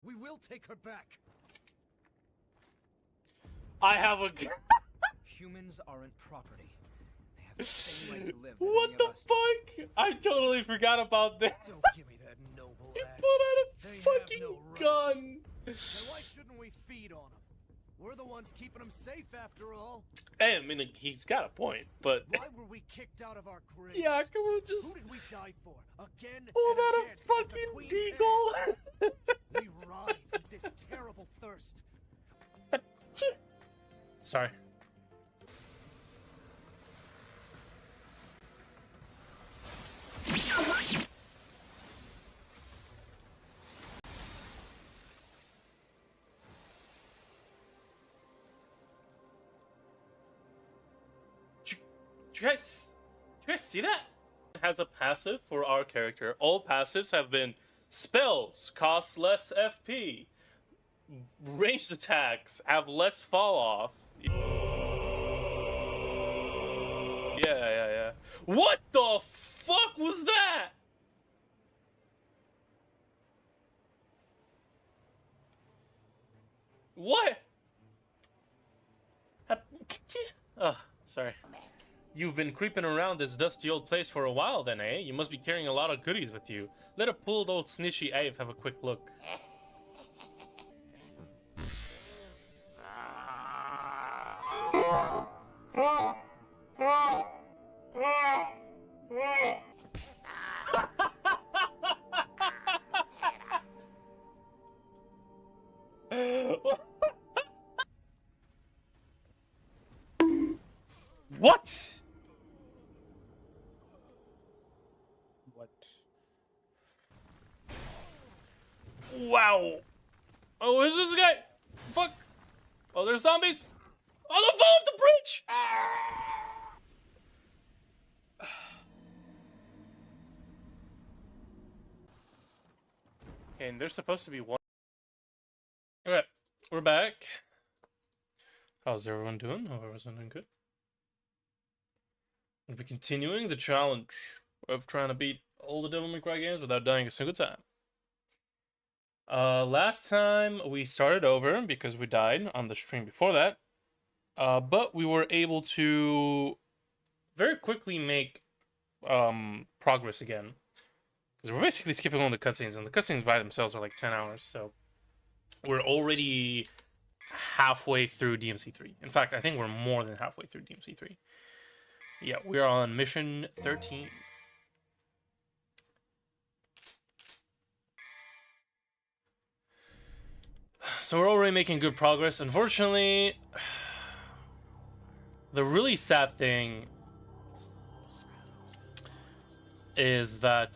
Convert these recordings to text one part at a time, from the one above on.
We will take her back. I have a... Humans aren't property. They have the same right to live. What the fuck? I totally forgot about that. Don't give me that noble He act. pulled out a They have fucking no rights. gun. Then why shouldn't we feed on them? We're the ones keeping them safe after all. Hey, I mean, he's got a point, but... Why were we kicked out of our graves? Yeah, can we just... Who did we die for? Again pulled and out again, a at the fucking Queen's deagle. hand. We rise with this terrible thirst. Sorry. Did you guys see that? It has a passive for our character. All passives have been spells cost less FP. Ranged attacks have less fall off. Yeah. What the fuck was that? What? Oh, sorry. You've been creeping around this dusty old place for a while then, eh? You must be carrying a lot of goodies with you. Let a pulled old snitchy Ave have a quick look. What? What? Wow. Oh, who's this guy? Fuck. Oh, there's zombies. Oh, the fall off the bridge. Okay, and there's supposed to be one. Okay, we're back. How's everyone doing? Hope everyone's doing good. We'll be continuing the challenge of trying to beat all the Devil May Cry games without dying a single time. Last time we started over because we died on the stream before that. But we were able to very quickly make progress again. Because we're basically skipping all the cutscenes, and the cutscenes by themselves are like 10 hours, so we're already halfway through DMC 3. In fact, I think we're more than halfway through DMC 3. Yeah, we're on mission 13. So we're already making good progress. Unfortunately, the really sad thing is that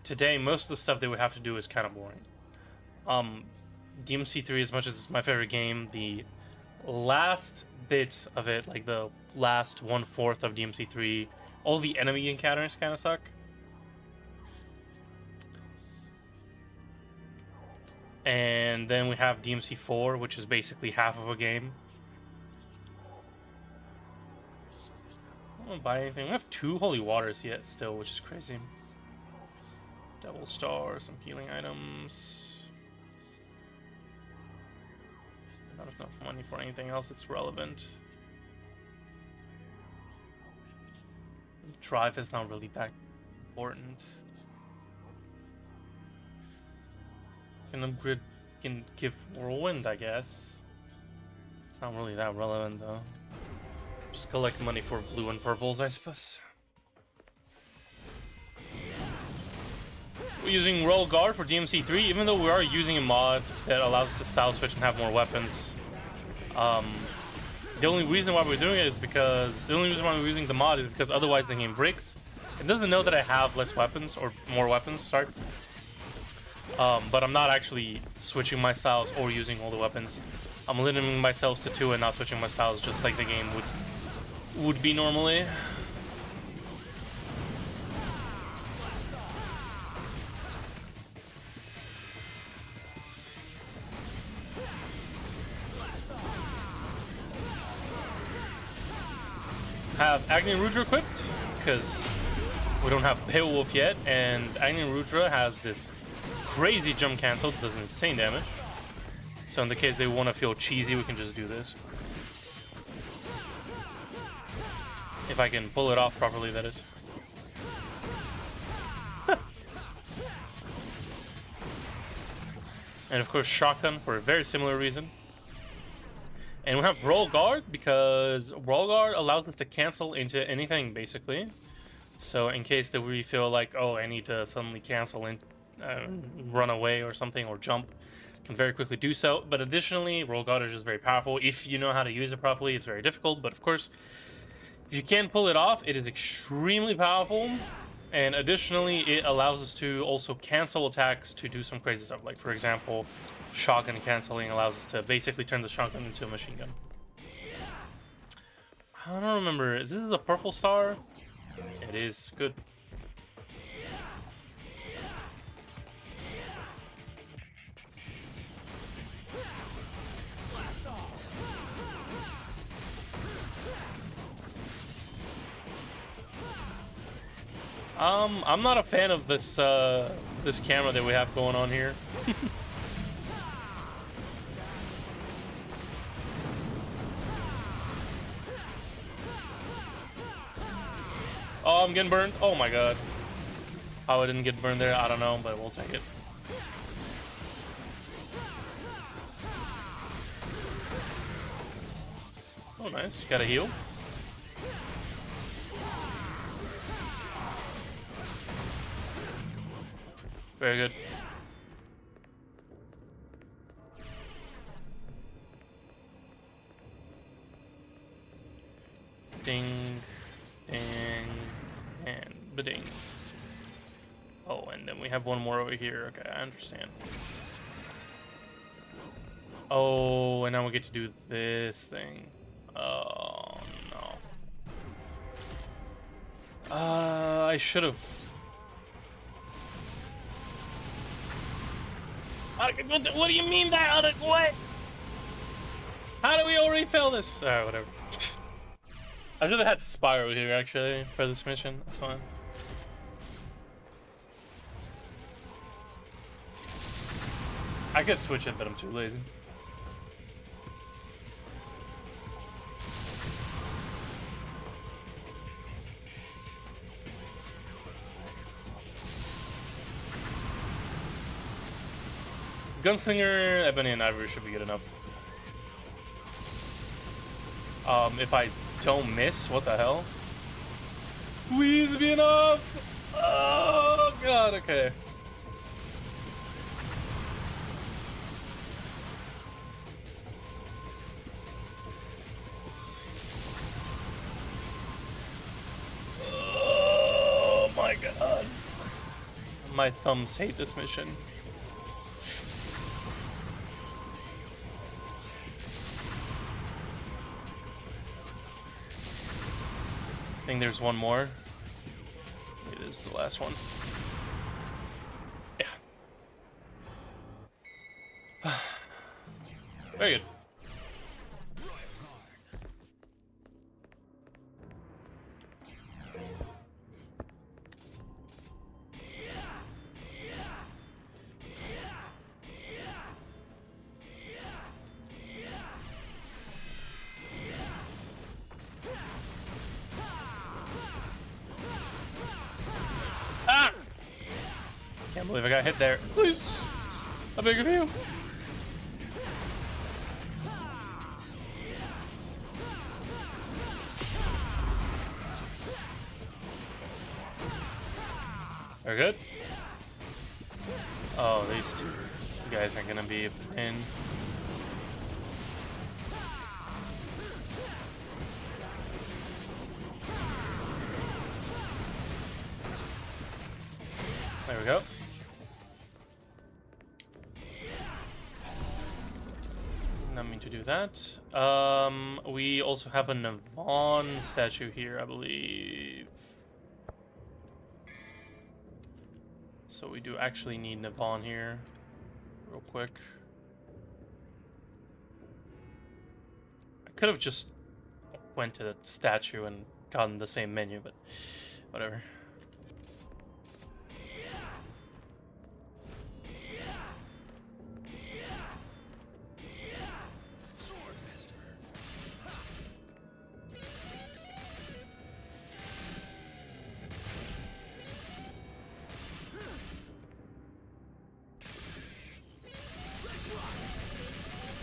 today most of the stuff that we have to do is kind of boring. DMC 3, as much as it's my favorite game, the last bit of it, like the last 1/4 of DMC 3, all the enemy encounters kind of suck. And then we have DMC 4, which is basically half of a game. I don't buy anything. We have 2 holy waters yet still, which is crazy. Devil Star, some healing items. Not enough money for anything else that's relevant. Drive is not really that important. Can upgrade, can give Whirlwind, I guess. It's not really that relevant though. Just collect money for blue and purples, I suppose. We're using Royal Guard for DMC 3, even though we are using a mod that allows us to style switch and have more weapons. The only reason why we're doing it is because the only reason why we're using the mod is because otherwise the game breaks. It doesn't know that I have less weapons or more weapons, sorry. But I'm not actually switching my styles or using all the weapons. I'm limiting myself to 2 and not switching my styles, just like the game would be normally. Have Agni Rudra equipped because we don't have Beowulf yet, and Agni Rudra has this crazy jump cancel. It does insane damage. So in the case they want to feel cheesy, we can just do this. If I can pull it off properly, that is. And of course shotgun for a very similar reason. And we have roll guard because roll guard allows us to cancel into anything basically. So in case that we feel like, oh, I need to suddenly cancel and run away or something or jump, can very quickly do so. But additionally, roll guard is just very powerful. If you know how to use it properly, it's very difficult. But of course, if you can pull it off, it is extremely powerful. And additionally, it allows us to also cancel attacks to do some crazy stuff. Like, for example, shotgun canceling allows us to basically turn the shotgun into a machine gun. I don't remember. Is this the purple star? It is. Good. I'm not a fan of this this camera that we have going on here. Oh, I'm getting burned. Oh my god. How I didn't get burned there, I don't know, but we'll take it. Oh, nice. Got a heal. Very good. Ding, ding, and ba-ding. Oh, and then we have one more over here. Okay, I understand. Oh, and now we get to do this thing. Oh, no. I should have... What do you mean that? What? How do we already fail this? Alright, whatever. I should have had Spyro here, actually, for this mission. That's fine. I could switch it, but I'm too lazy. Gunslinger, Ebony, and Ivory should be good enough. If I don't miss, what the hell? Please be enough! Oh god, okay. Oh my god. My thumbs hate this mission. I think there's one more. It is the last one. Yeah. Very good. Can't believe I got hit there. Please, I beg of you. We're good. Oh, these two guys are gonna be in. There we go. Not mean to do that. We also have a Navon statue here, I believe. So we do actually need Navon here, real quick. I could have just went to the statue and gotten the same menu, but whatever.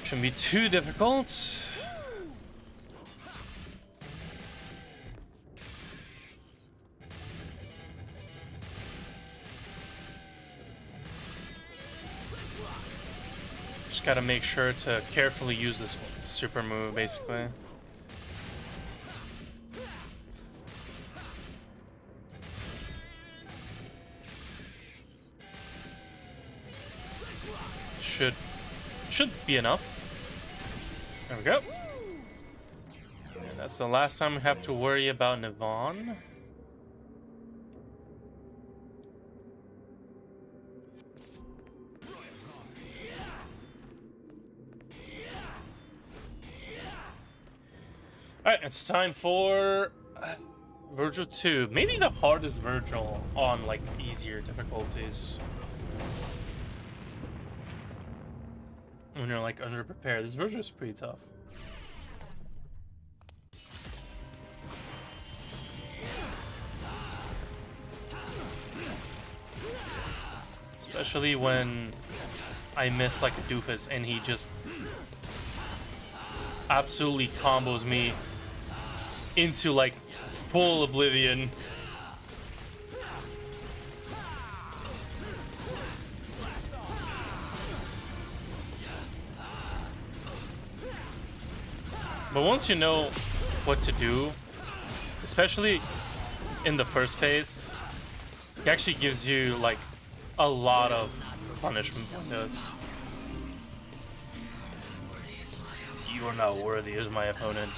Shouldn't be too difficult. Just gotta make sure to carefully use this super move, basically. Should be enough. There we go. And that's the last time we have to worry about Navon. Alright, it's time for Virgil 2. Maybe the hardest Virgil on like easier difficulties. When you're like underprepared, this Virgil is pretty tough. Especially when I miss like a doofus and he just absolutely combos me into like full oblivion. But once you know what to do, especially in the first phase, it actually gives you like a lot of punishment windows. You are not worthy as my opponent.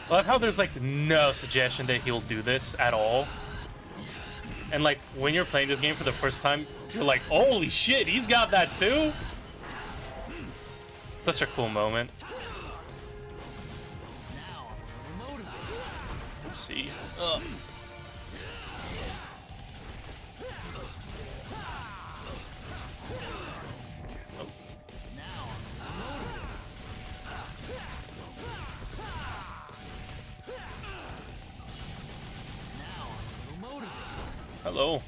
I love how there's like no suggestion that he'll do this at all. And like when you're playing this game for the first time, you're like, holy shit, he's got that too? Such a cool moment. See. Oh. Hello.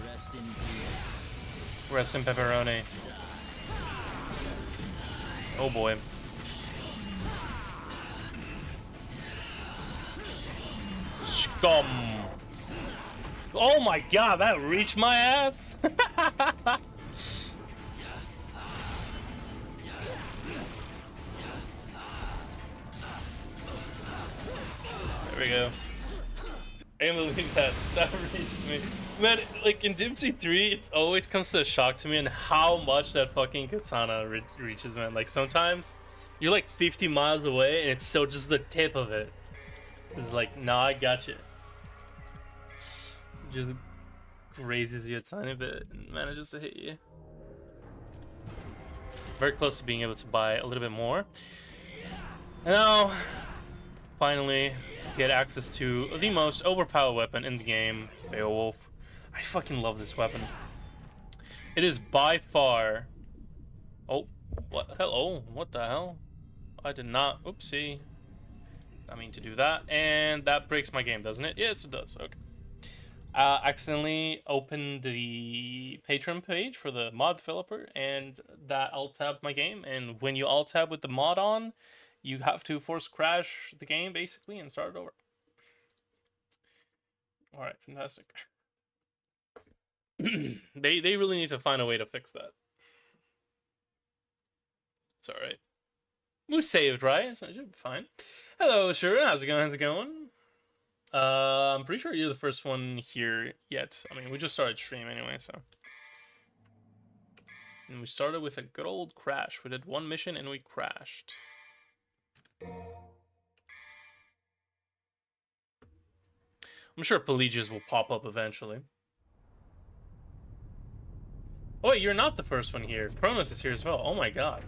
Rest in peace. Rest in pepperoni. Oh boy. Scum. Oh my god, that reached my ass. There we go. I can't believe that reached me. Man, like in DMC 3, it always comes to a shock to me and how much that fucking katana reaches, man. Like sometimes you're like 50 miles away and it's still just the tip of it. It's like, nah, I got you. Just grazes you a tiny bit and manages to hit you. Very close to being able to buy a little bit more. And now, finally, get access to the most overpowered weapon in the game, Beowulf. I fucking love this weapon. It is by far... Oh, what? Hello, what the hell? I did not... Oopsie. I mean to do that. And that breaks my game, doesn't it? Yes, it does. Okay. Accidentally opened the Patreon page for the mod developer, and that alt-tabbed my game. And when you alt-tab with the mod on, you have to force crash the game, basically, and start it over. Alright, fantastic. They really need to find a way to fix that. It's alright. We saved, right? So it should be fine. Hello, sure. How's it going? How's it going? I'm pretty sure you're the first one here yet. I mean, we just started stream anyway, so. And we started with a good old crash. We did one mission and we crashed. I'm sure Pelagius will pop up eventually. Oh wait, you're not the first one here. Kronos is here as well. Oh my god.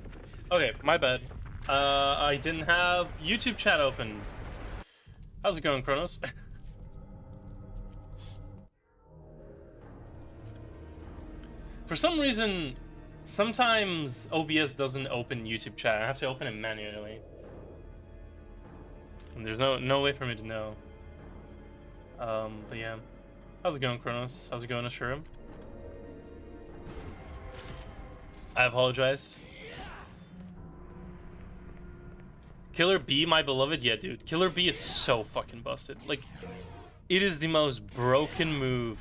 Okay, my bad. I didn't have YouTube chat open. How's it going, Kronos? For some reason, sometimes OBS doesn't open YouTube chat. I have to open it manually. And there's no way for me to know. But yeah. How's it going, Kronos? How's it going, Ashurim? I apologize. Killer B, my beloved? Yeah, dude. Killer B is so fucking busted. Like, it is the most broken move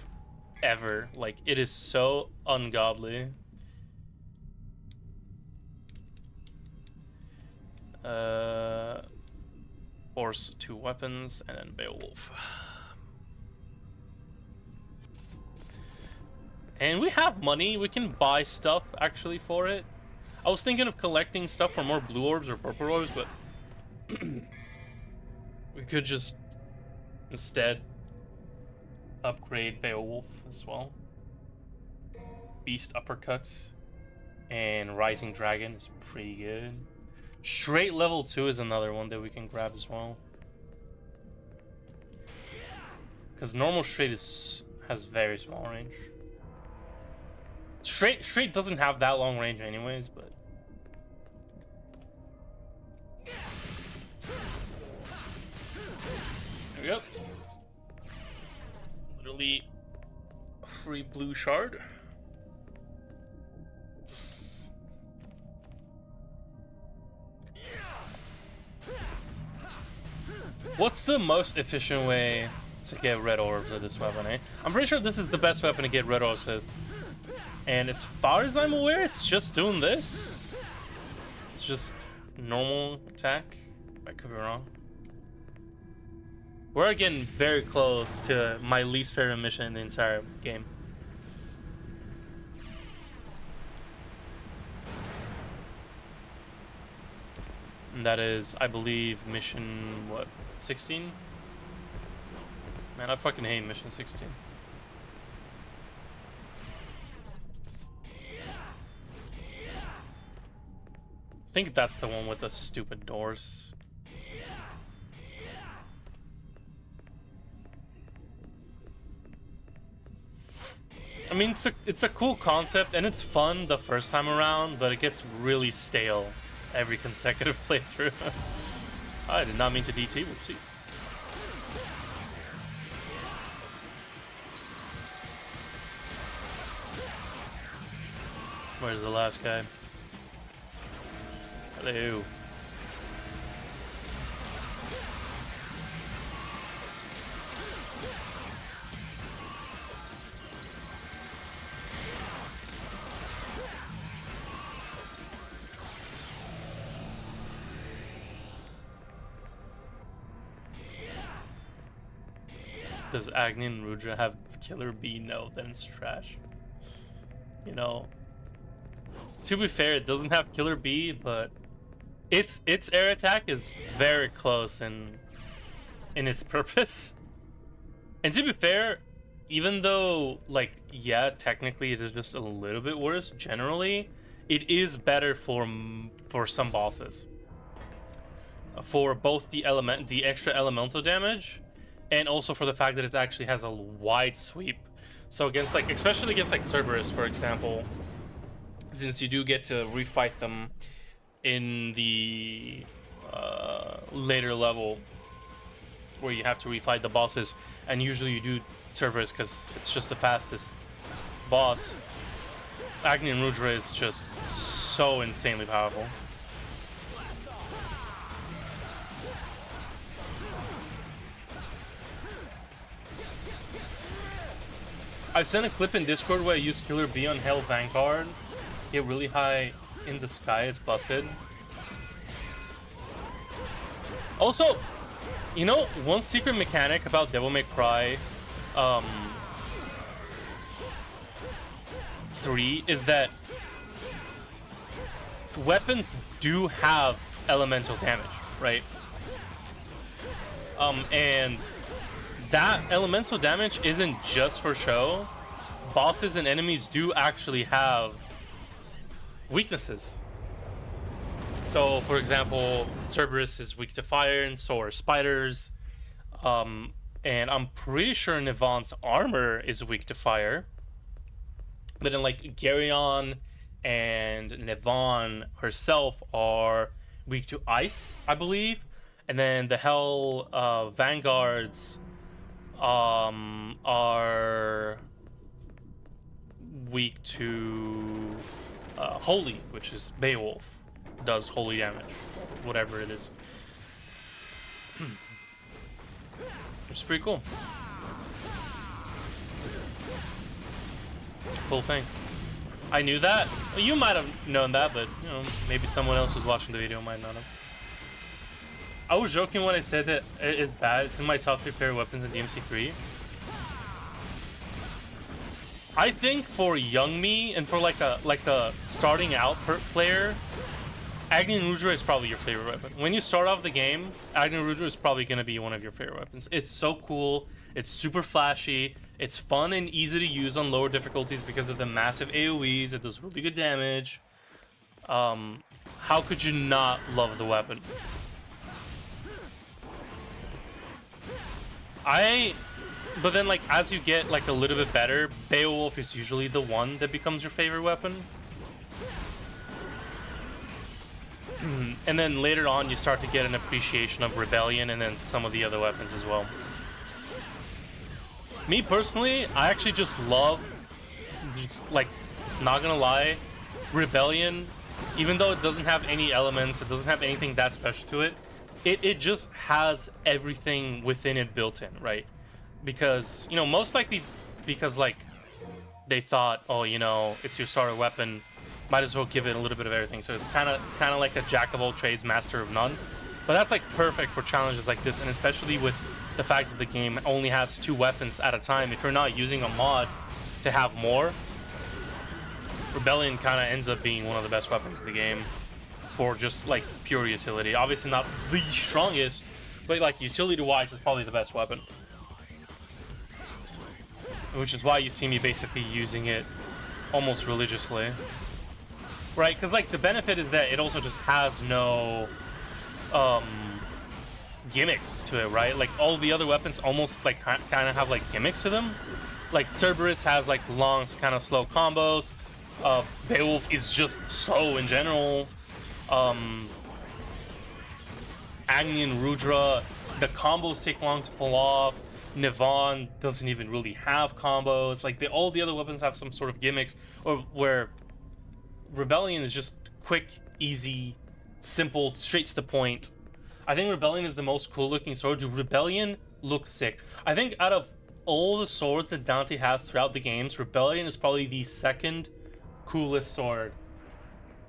ever. Like, it is so ungodly. Force 2 weapons, and then Beowulf. And we have money. We can buy stuff, actually, for it. I was thinking of collecting stuff for more blue orbs or purple orbs, but... we could just instead upgrade Beowulf as well. Beast Uppercut and Rising Dragon is pretty good. Straight level 2 is another one that we can grab as well. Because normal straight has very small range. Straight doesn't have that long range anyways, but... There we go. It's literally a free blue shard. What's the most efficient way to get red orbs with this weapon, eh? I'm pretty sure this is the best weapon to get red orbs with. And as far as I'm aware, it's just doing this. It's just normal attack. I could be wrong. We're getting very close to my least favorite mission in the entire game. And that is, I believe, mission, what, 16? Man, I fucking hate mission 16. I think that's the one with the stupid doors. I mean, it's a cool concept and it's fun the first time around, but it gets really stale every consecutive playthrough. I did not mean to DT. Whoopsie. Where's the last guy? Hello. Does Agni and Rudra have Killer B? No, then it's trash. You know, to be fair, it doesn't have Killer B, but its air attack is very close in its purpose. And to be fair, even though, like, yeah, technically it is just a little bit worse, generally, it is better for some bosses. For both the extra elemental damage, and also for the fact that it actually has a wide sweep. So against, like, especially against, like, Cerberus, for example, since you do get to refight them in the later level where you have to refight the bosses, and usually you do Cerberus because it's just the fastest boss. Agni and Rudra is just so insanely powerful. I sent a clip in Discord where I used Killer B on Hell Vanguard. Get really high in the sky, it's busted. Also, you know, one secret mechanic about Devil May Cry 3 is that weapons do have elemental damage, right? And that elemental damage isn't just for show. Bosses and enemies do actually have weaknesses. So, for example, Cerberus is weak to fire, and so are spiders. And I'm pretty sure Nivon's armor is weak to fire. But then, like, Geryon and Nivon herself are weak to ice, I believe. And then the Hell Vanguard's are weak to holy, which is Beowulf. Does holy damage, whatever it is. Which is pretty cool. It's a cool thing. I knew that. Well, you might have known that, but you know, maybe someone else who's watching the video might not have. I was joking when I said that it's bad. It's in my top 3 favorite weapons in DMC 3. I think for young me and for like a starting out player, Agni and Rudra is probably your favorite weapon. When you start off the game, Agni and Rudra is probably going to be one of your favorite weapons. It's so cool. It's super flashy. It's fun and easy to use on lower difficulties because of the massive AoEs. It does really good damage. How could you not love the weapon? But then, like, as you get like a little bit better, Beowulf is usually the one that becomes your favorite weapon. And then later on, you start to get an appreciation of Rebellion and then some of the other weapons as well. Me personally, I actually just love, like, not gonna lie, Rebellion, even though it doesn't have any elements, it doesn't have anything that special to it, it just has everything within it built in, right? Because, you know, most likely because, like, they thought, oh, you know, it's your starter weapon, might as well give it a little bit of everything. So it's kind of like a jack of all trades, master of none. But that's like perfect for challenges like this, and especially with the fact that the game only has 2 weapons at a time. If you're not using a mod to have more, Rebellion kind of ends up being one of the best weapons in the game for just like pure utility. Obviously not the strongest, but like utility-wise, it's probably the best weapon. Which is why you see me basically using it almost religiously. Right, because like the benefit is that it also just has no gimmicks to it, right? Like all the other weapons almost like kind of have like gimmicks to them. Like Cerberus has like long, kind of slow combos. Beowulf is just slow in general. Agni and Rudra, the combos take long to pull off. Nivon doesn't even really have combos. Like all the other weapons have some sort of gimmicks, or where Rebellion is just quick, easy, simple, straight to the point. I think Rebellion is the most cool looking sword. Dude, Rebellion looks sick. I think out of all the swords that Dante has throughout the games, Rebellion is probably the second coolest sword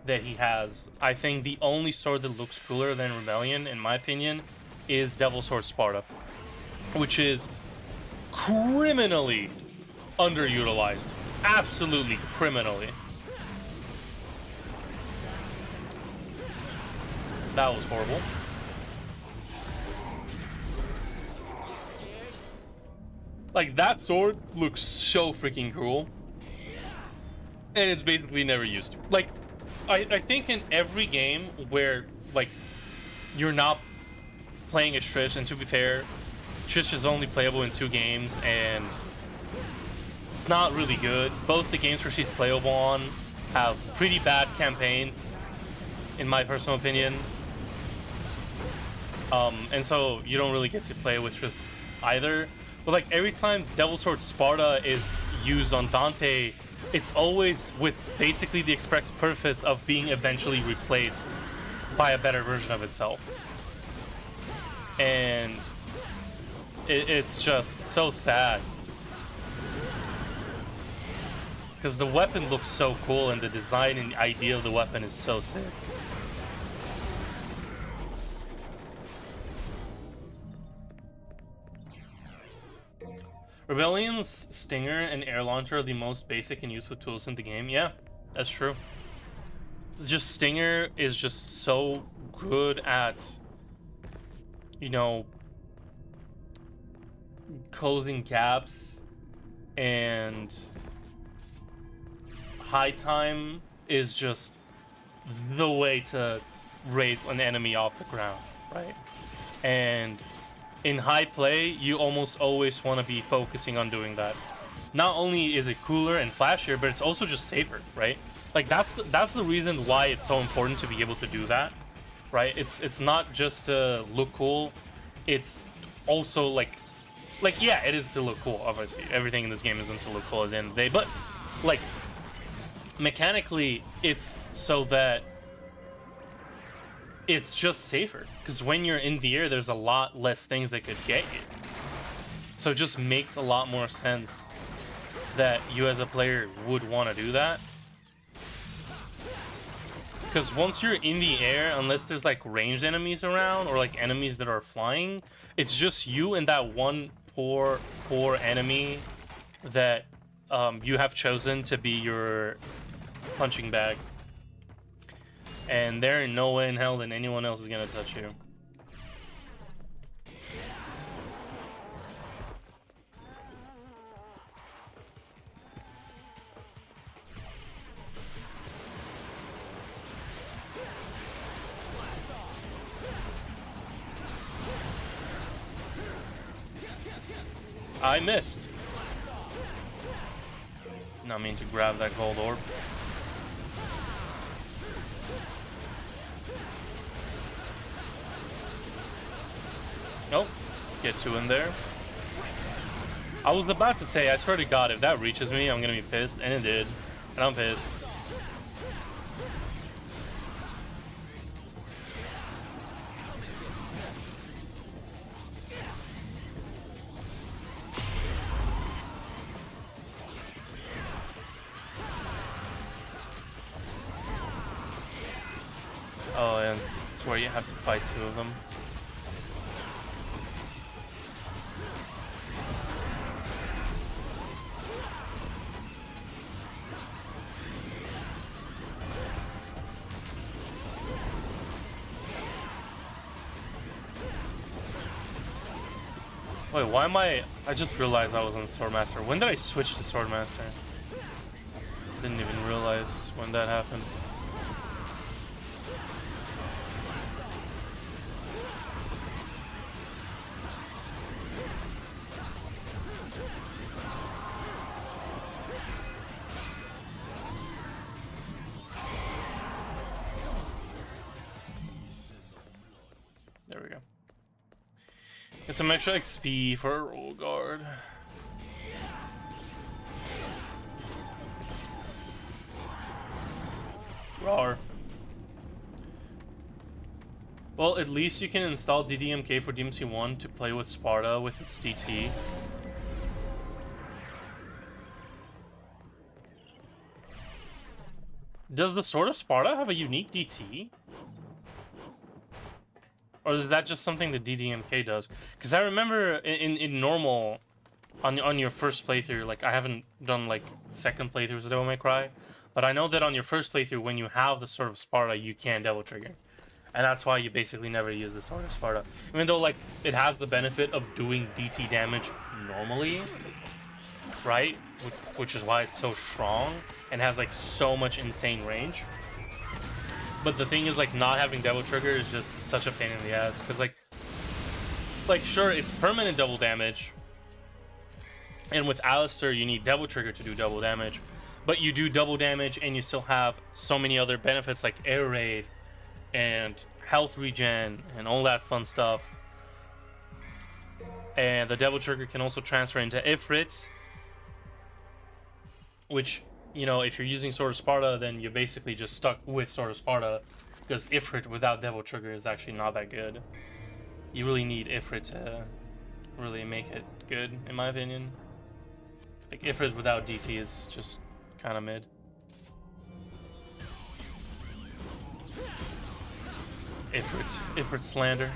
that he has. I think the only sword that looks cooler than Rebellion, in my opinion, is Devil Sword Sparta, which is criminally underutilized. Absolutely criminally. That was horrible. Like, that sword looks so freaking cool. And it's basically never used. Like, I think in every game where, like, you're not playing as Trish, and to be fair, Trish is only playable in 2 games, and it's not really good. Both the games where she's playable on have pretty bad campaigns, in my personal opinion. And so you don't really get to play with Trish either. But like every time Devil Sword Sparta is used on Dante, it's always with basically the express purpose of being eventually replaced by a better version of itself. And it's just so sad. Because the weapon looks so cool and the design and the idea of the weapon is so sick. Rebellion's Stinger and Air Launcher are the most basic and useful tools in the game. Yeah, that's true. It's just Stinger is just so good at, you know, closing gaps, and High Time is just the way to raise an enemy off the ground, right? And in high play, you almost always want to be focusing on doing that. Not only is it cooler and flashier, but it's also just safer, right? Like that's the reason why it's so important to be able to do that, right? It's not just to look cool. It's also like like, yeah, it is to look cool, obviously. Everything in this game isn't to look cool at the end of the day, but, like, mechanically, it's so that it's just safer. Because when you're in the air, there's a lot less things that could get you. So it just makes a lot more sense that you as a player would want to do that. Because once you're in the air, unless there's like ranged enemies around or like enemies that are flying, it's just you and that one poor enemy that you have chosen to be your punching bag. And there ain't no way in hell that anyone else is gonna touch you. I missed. Not mean to grab that gold orb. Nope. Get two in there. I was about to say, I swear to God, if that reaches me, I'm gonna be pissed. And it did. And I'm pissed. Oh, and it's where you have to fight two of them. Wait, why am I just realized I was on Swordmaster. When did I switch to Swordmaster? Didn't even realize when that happened. There we go. Get some extra XP for a roll guard. Rawr. Well, at least you can install DDMK for DMC 1 to play with Sparta with its DT. Does the Sword of Sparta have a unique DT? Or is that just something that DDMK does? Because I remember in normal, on your first playthrough, like I haven't done like second playthroughs of Devil May Cry, but I know that on your first playthrough, when you have the Sword of Sparta, you can double trigger. And that's why you basically never use the Sword of Sparta. Even though like it has the benefit of doing DT damage normally, right? Which is why it's so strong and has like so much insane range. But the thing is, like, not having double trigger is just such a pain in the ass. Because, like, sure, it's permanent double damage. And with Alistair, you need double trigger to do double damage. But you do double damage, and you still have so many other benefits, like air raid and health regen and all that fun stuff. And the double trigger can also transfer into Ifrit, which, you know, if you're using Sword of Sparta, then you're basically just stuck with Sword of Sparta, because Ifrit without Devil Trigger is actually not that good. You really need Ifrit to really make it good, in my opinion. Like, Ifrit without DT is just kind of mid. Ifrit slander.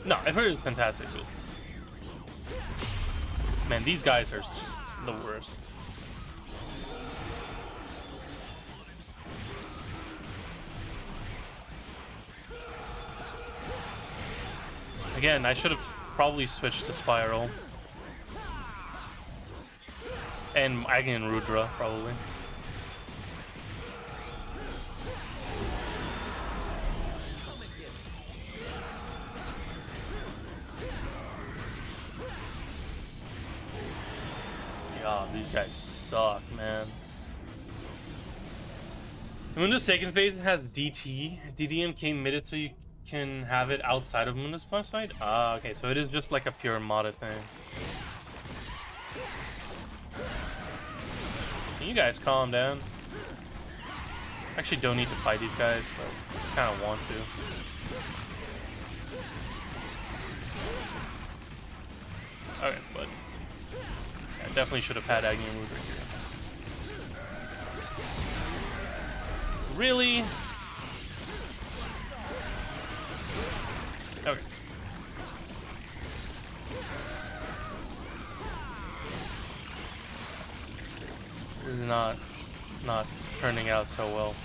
No, Ifrit is fantastic, but man, these guys are just the worst. Again, I should have probably switched to Spiral. And Agni and Rudra, probably. Yeah, these guys suck, man. And when the second phase has DT, DDMK Miditsu can have it outside of Moon's Plus fight? Ah, okay, so it is just like a pure modded thing. Can you guys calm down? Actually don't need to fight these guys, but kind of want to. Okay, but I definitely should have had Agni and Rudra here. Really? Okay. This is not turning out so well.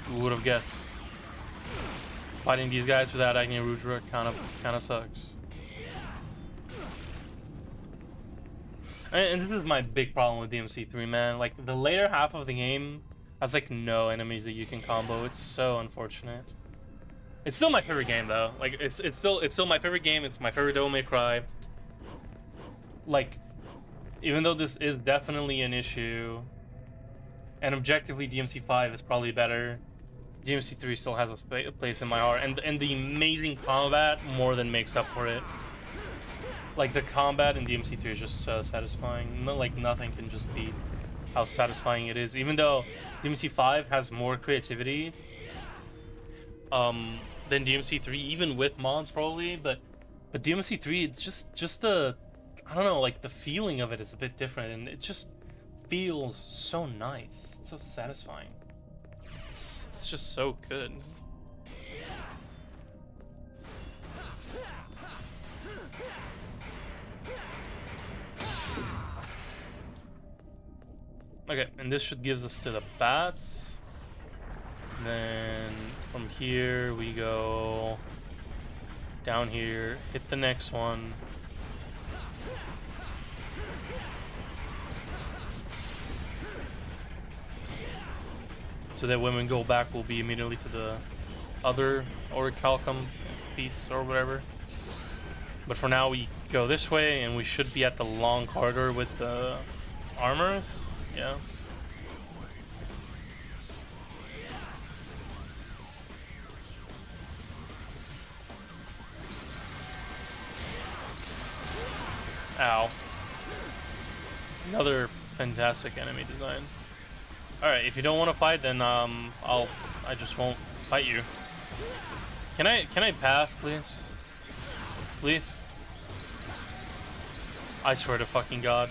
Who would have guessed? Fighting these guys without Agni Rudra kind of sucks. And this is my big problem with DMC 3, man. Like the later half of the game has like no enemies that you can combo. It's so unfortunate. It's still my favorite game though. Like it's still my favorite game. It's my favorite Devil May Cry. Like, even though this is definitely an issue, and objectively DMC 5 is probably better, DMC 3 still has a place in my heart, and the amazing combat more than makes up for it. Like the combat in DMC 3 is just so satisfying. Like nothing can just beat how satisfying it is. Even though DMC 5 has more creativity than DMC 3, even with mods probably, but DMC 3, it's just the, I don't know, like the feeling of it is a bit different, and it just feels so nice. It's so satisfying. It's just so good. Okay, and this should give us to the bats. Then from here we go down here, hit the next one. So that when we go back, we'll be immediately to the other Orichalcum piece or whatever. But for now, we go this way, and we should be at the long corridor with the armors. Yeah. Ow. Another fantastic enemy design. Alright, if you don't want to fight, then I just won't fight you. Can I pass, please? Please? I swear to fucking God.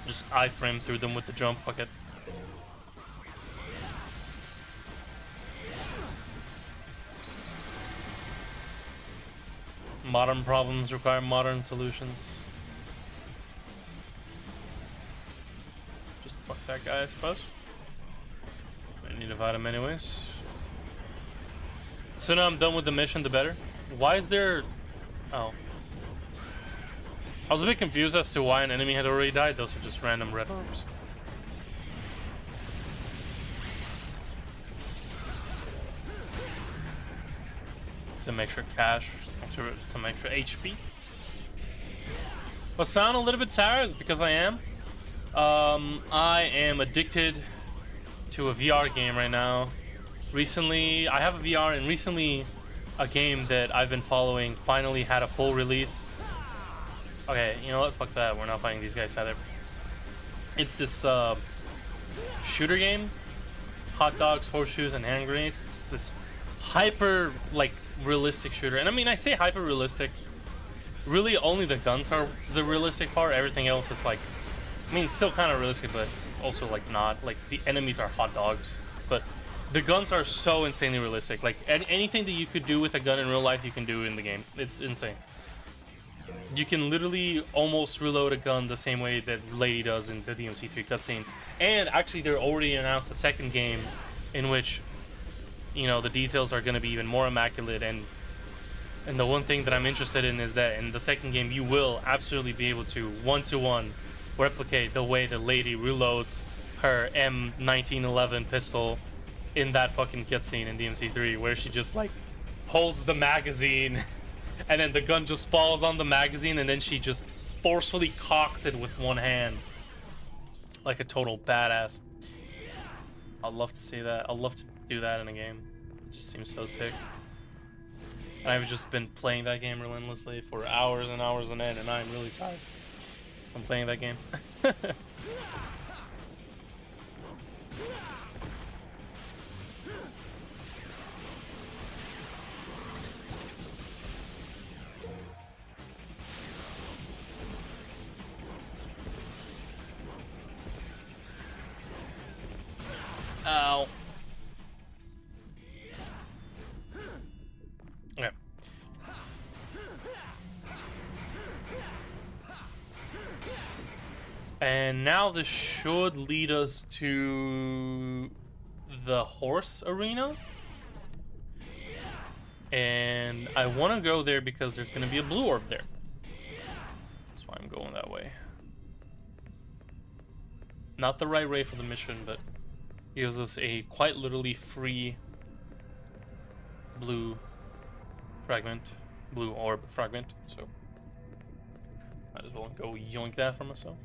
Just iframe through them with the jump bucket. Modern problems require modern solutions. Just fuck that guy, I suppose. I need to fight him anyways. So now I'm done with the mission, the better. Why is there... Oh. I was a bit confused as to why an enemy had already died. Those are just random red orbs. Some extra cash, some extra HP. I sound a little bit tired because I am. I am addicted to a VR game right now. Recently, I have a VR, and recently a game that I've been following finally had a full release. Okay, you know what? Fuck that. We're not fighting these guys either. It's this shooter game. Hot dogs, horseshoes, and hand grenades. It's this hyper, like, realistic shooter. And I mean, I say hyper realistic. Really, only the guns are the realistic part. Everything else is like, I mean, still kind of realistic, but also like not. Like the enemies are hot dogs, but the guns are so insanely realistic. Like anything that you could do with a gun in real life, you can do in the game. It's insane. You can literally almost reload a gun the same way that Lady does in the DMC 3 cutscene. And actually, they're already announced a second game in which, you know, the details are going to be even more immaculate. And the one thing that I'm interested in is that in the second game, you will absolutely be able to one-to-one replicate the way the Lady reloads her M1911 pistol in that fucking cutscene in DMC 3, where she just like holds the magazine and then the gun just falls on the magazine, and then she just forcefully cocks it with one hand like a total badass. I'd love to see that. I'd love to do that in a game. It just seems so sick. And I've just been playing that game relentlessly for hours and hours on end, and I'm really tired from playing that game. Ow. Okay. And now this should lead us to the horse arena. And I want to go there because there's going to be a blue orb there. That's why I'm going that way. Not the right way for the mission, but gives us a quite literally free blue fragment, blue orb fragment, so might as well go yoink that for myself.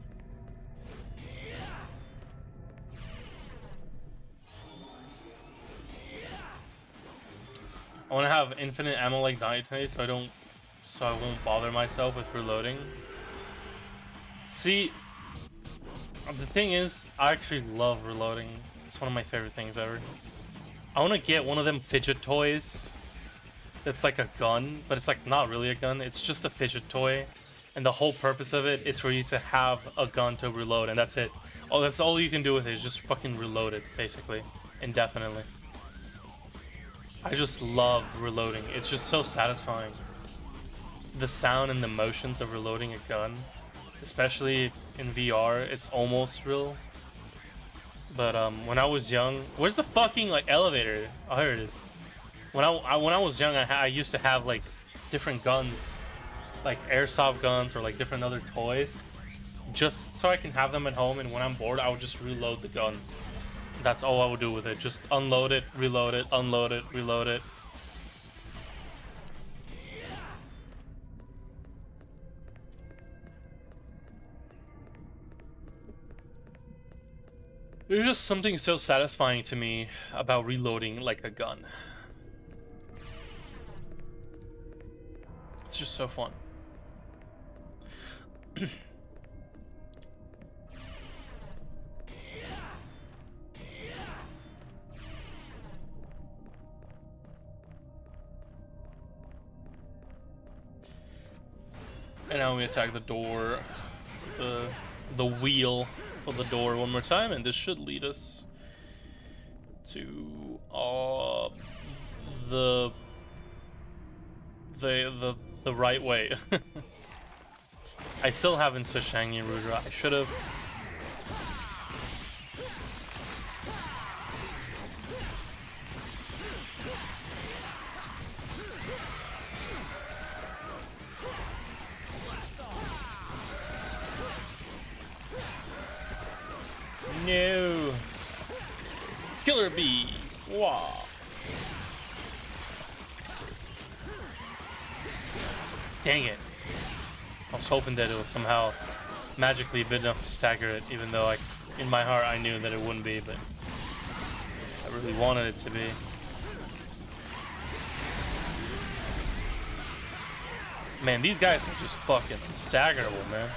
I want to have infinite ammo like Dante, so I won't bother myself with reloading. See, the thing is, I actually love reloading. It's one of my favorite things ever. I want to get one of them fidget toys that's like a gun, but it's like not really a gun. It's just a fidget toy, and the whole purpose of it is for you to have a gun to reload, and that's it. Oh, that's all you can do with it is just fucking reload it, basically, indefinitely. I just love reloading. It's just so satisfying. The sound and the motions of reloading a gun, especially in VR, it's almost real. But when I was young, where's the fucking like elevator? Oh, here it is. When I was young, I used to have like different guns, like airsoft guns or like different other toys, just so I can have them at home. And when I'm bored, I would just reload the gun. That's all I would do with it. Just unload it, reload it, unload it, reload it. There's just something so satisfying to me about reloading like a gun. It's just so fun. And now we attack the door, the wheel for the door one more time, and this should lead us to the right way. I still haven't switched Shangyi Rudra. I should have. No. Killer bee. Wow. Dang it. I was hoping that it would somehow magically be enough to stagger it, even though like in my heart I knew that it wouldn't be, but I really wanted it to be. Man, these guys are just fucking staggerable, man.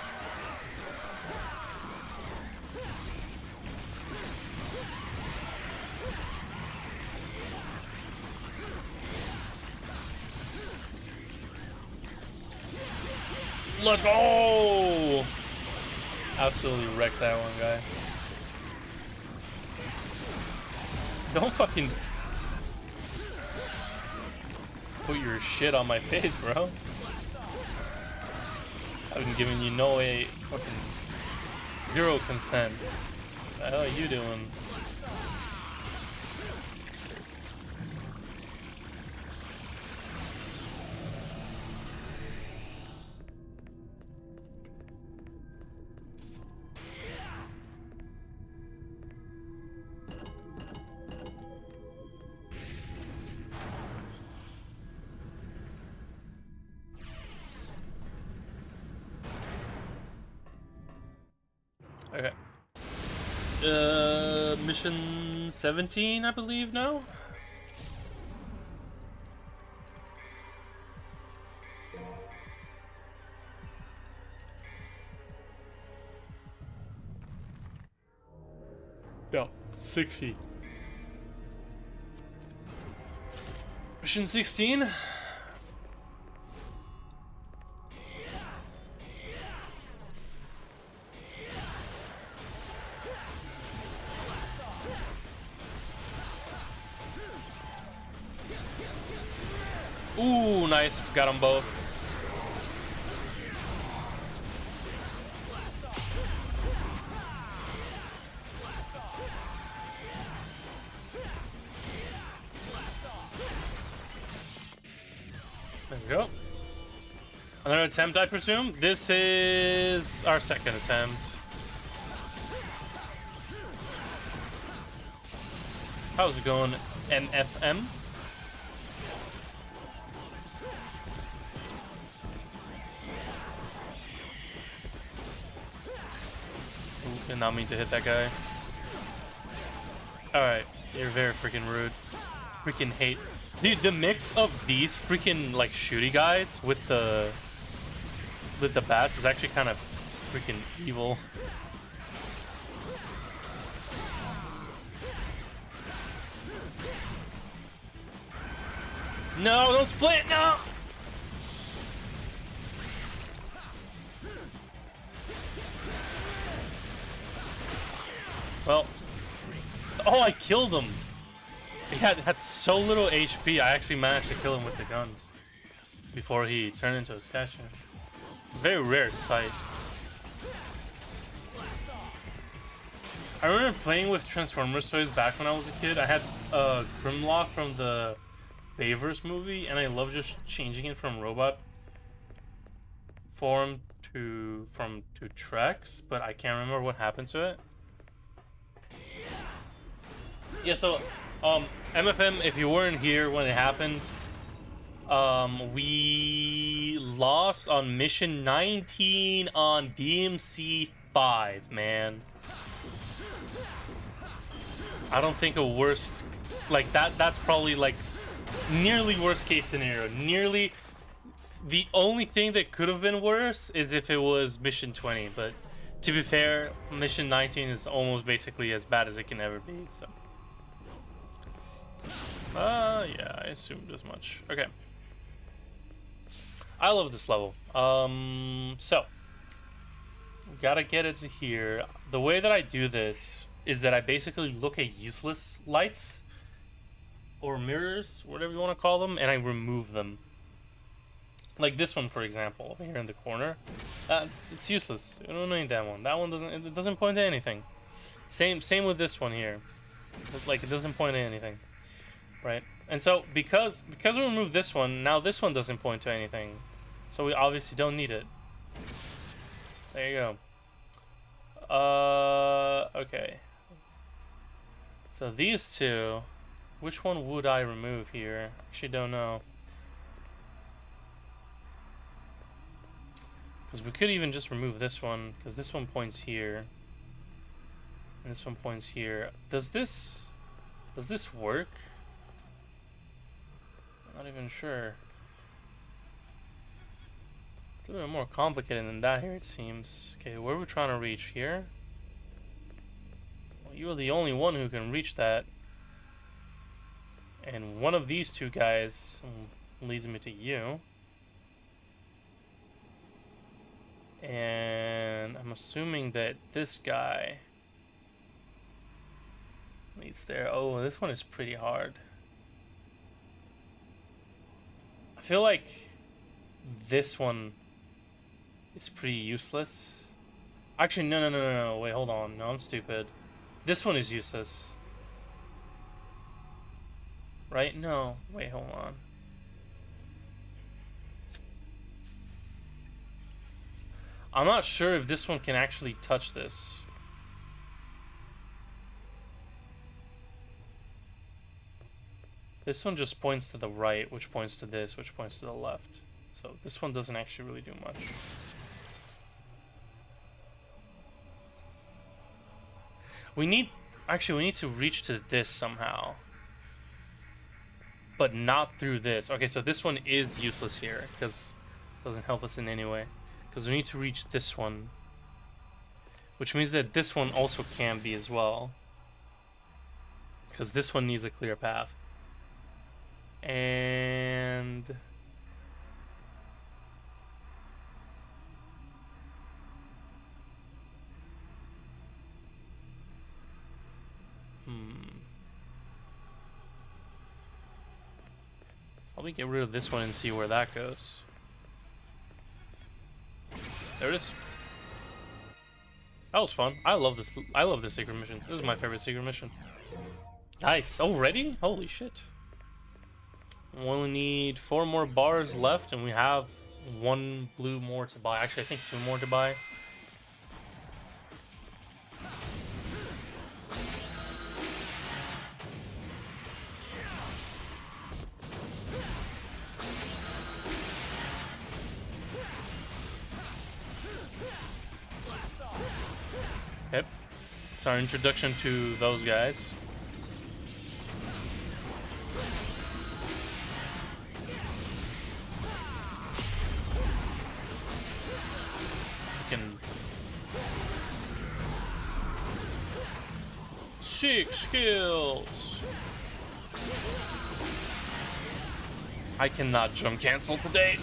Let's go! Absolutely wrecked that one guy. Don't fucking put your shit on my face, bro. I've been giving you no way, fucking zero consent. What the hell are you doing? Okay. mission 17, I believe, now? No, 60. Mission 16? Ooh, nice. Got them both. There we go. Another attempt, I presume. This is our second attempt. How's it going, MFM? Ooh, did not mean to hit that guy. Alright, you're very freaking rude. Freaking hate. Dude, the mix of these freaking like shooty guys with the bats is actually kind of freaking evil. No, don't split, no! Well, oh, I killed him. He had so little HP, I actually managed to kill him with the guns before he turned into a statue. Very rare sight. I remember playing with Transformers toys back when I was a kid. I had Grimlock from the Bayverse movie, and I love just changing it from robot form to Trex, but I can't remember what happened to it. Yeah, so MFM, if you weren't here when it happened, we lost on mission 19 on DMC 5, man. I don't think a worst like that's probably like nearly worst case scenario. Nearly the only thing that could have been worse is if it was mission 20, but to be fair, mission 19 is almost basically as bad as it can ever be, so. Yeah, I assumed as much. Okay. I love this level. So. Gotta get it to here. The way that I do this is that I basically look at useless lights or mirrors, whatever you want to call them, and I remove them. Like this one, for example, over here in the corner. It's useless. I don't need that one. That one doesn't point to anything. Same with this one here. Like, it doesn't point to anything. Right? And so because we removed this one, now this one doesn't point to anything. So we obviously don't need it. There you go. Okay. So these two, which one would I remove here? Actually don't know. Because we could even just remove this one, because this one points here. And this one points here. Does this work? I'm not even sure. It's a little bit more complicated than that here, it seems. Okay, where are we trying to reach? Here? Well, you're the only one who can reach that. And one of these two guys leads me to you. And I'm assuming that this guy leads there. Oh, this one is pretty hard. I feel like this one is pretty useless. Actually, no. Wait, hold on. No, I'm stupid. This one is useless. Right? No. Wait, hold on. I'm not sure if this one can actually touch this. This one just points to the right, which points to this, which points to the left. So this one doesn't actually really do much. We need Actually, we need to reach to this somehow. But not through this. Okay, so this one is useless here, because it doesn't help us in any way. Because we need to reach this one. Which means that this one also can be as well. Because this one needs a clear path. And... Probably get rid of this one and see where that goes. There it is. That was fun. I love this. I love this secret mission. This is my favorite secret mission. Nice. Already? Holy shit. We only need 4 more bars left, and we have 1 blue more to buy. Actually, I think 2 more to buy. Yep. It's our introduction to those guys. Fucking 6 skills. I cannot jump cancel today.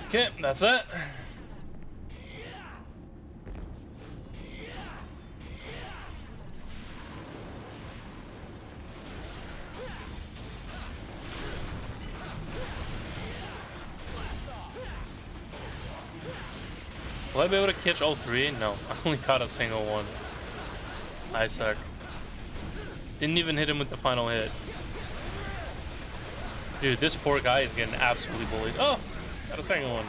Okay, that's it. Will I be able to catch all 3? No, I only caught a single one. I suck. Didn't even hit him with the final hit. Dude, this poor guy is getting absolutely bullied. Oh! Got a second one.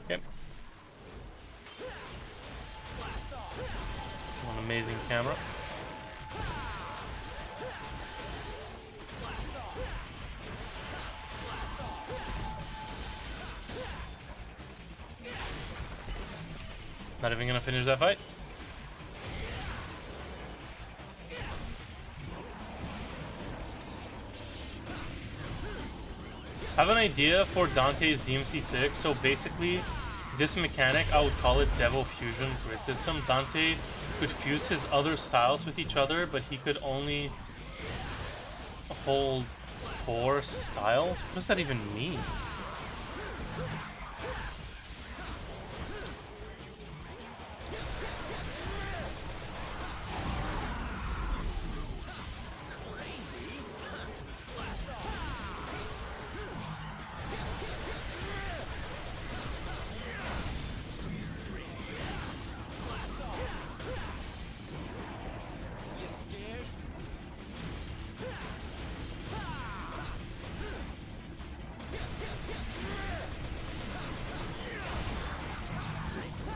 Okay. One amazing camera. Not even gonna finish that fight. I have an idea for Dante's DMC 6. So basically, this mechanic, I would call it Devil Fusion Grid System. Dante could fuse his other styles with each other, but he could only hold 4 styles? What does that even mean?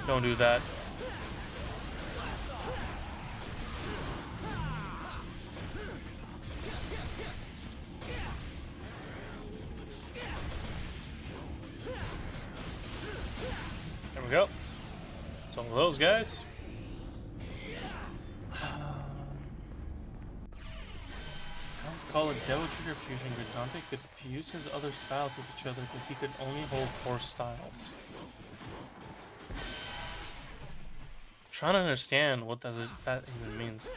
Don't do that. There we go. That's all of those guys. Call it Devil Trigger Fusion Grid. Dante could fuse his other styles with each other, but he could only hold 4 styles. Trying to understand what that even means.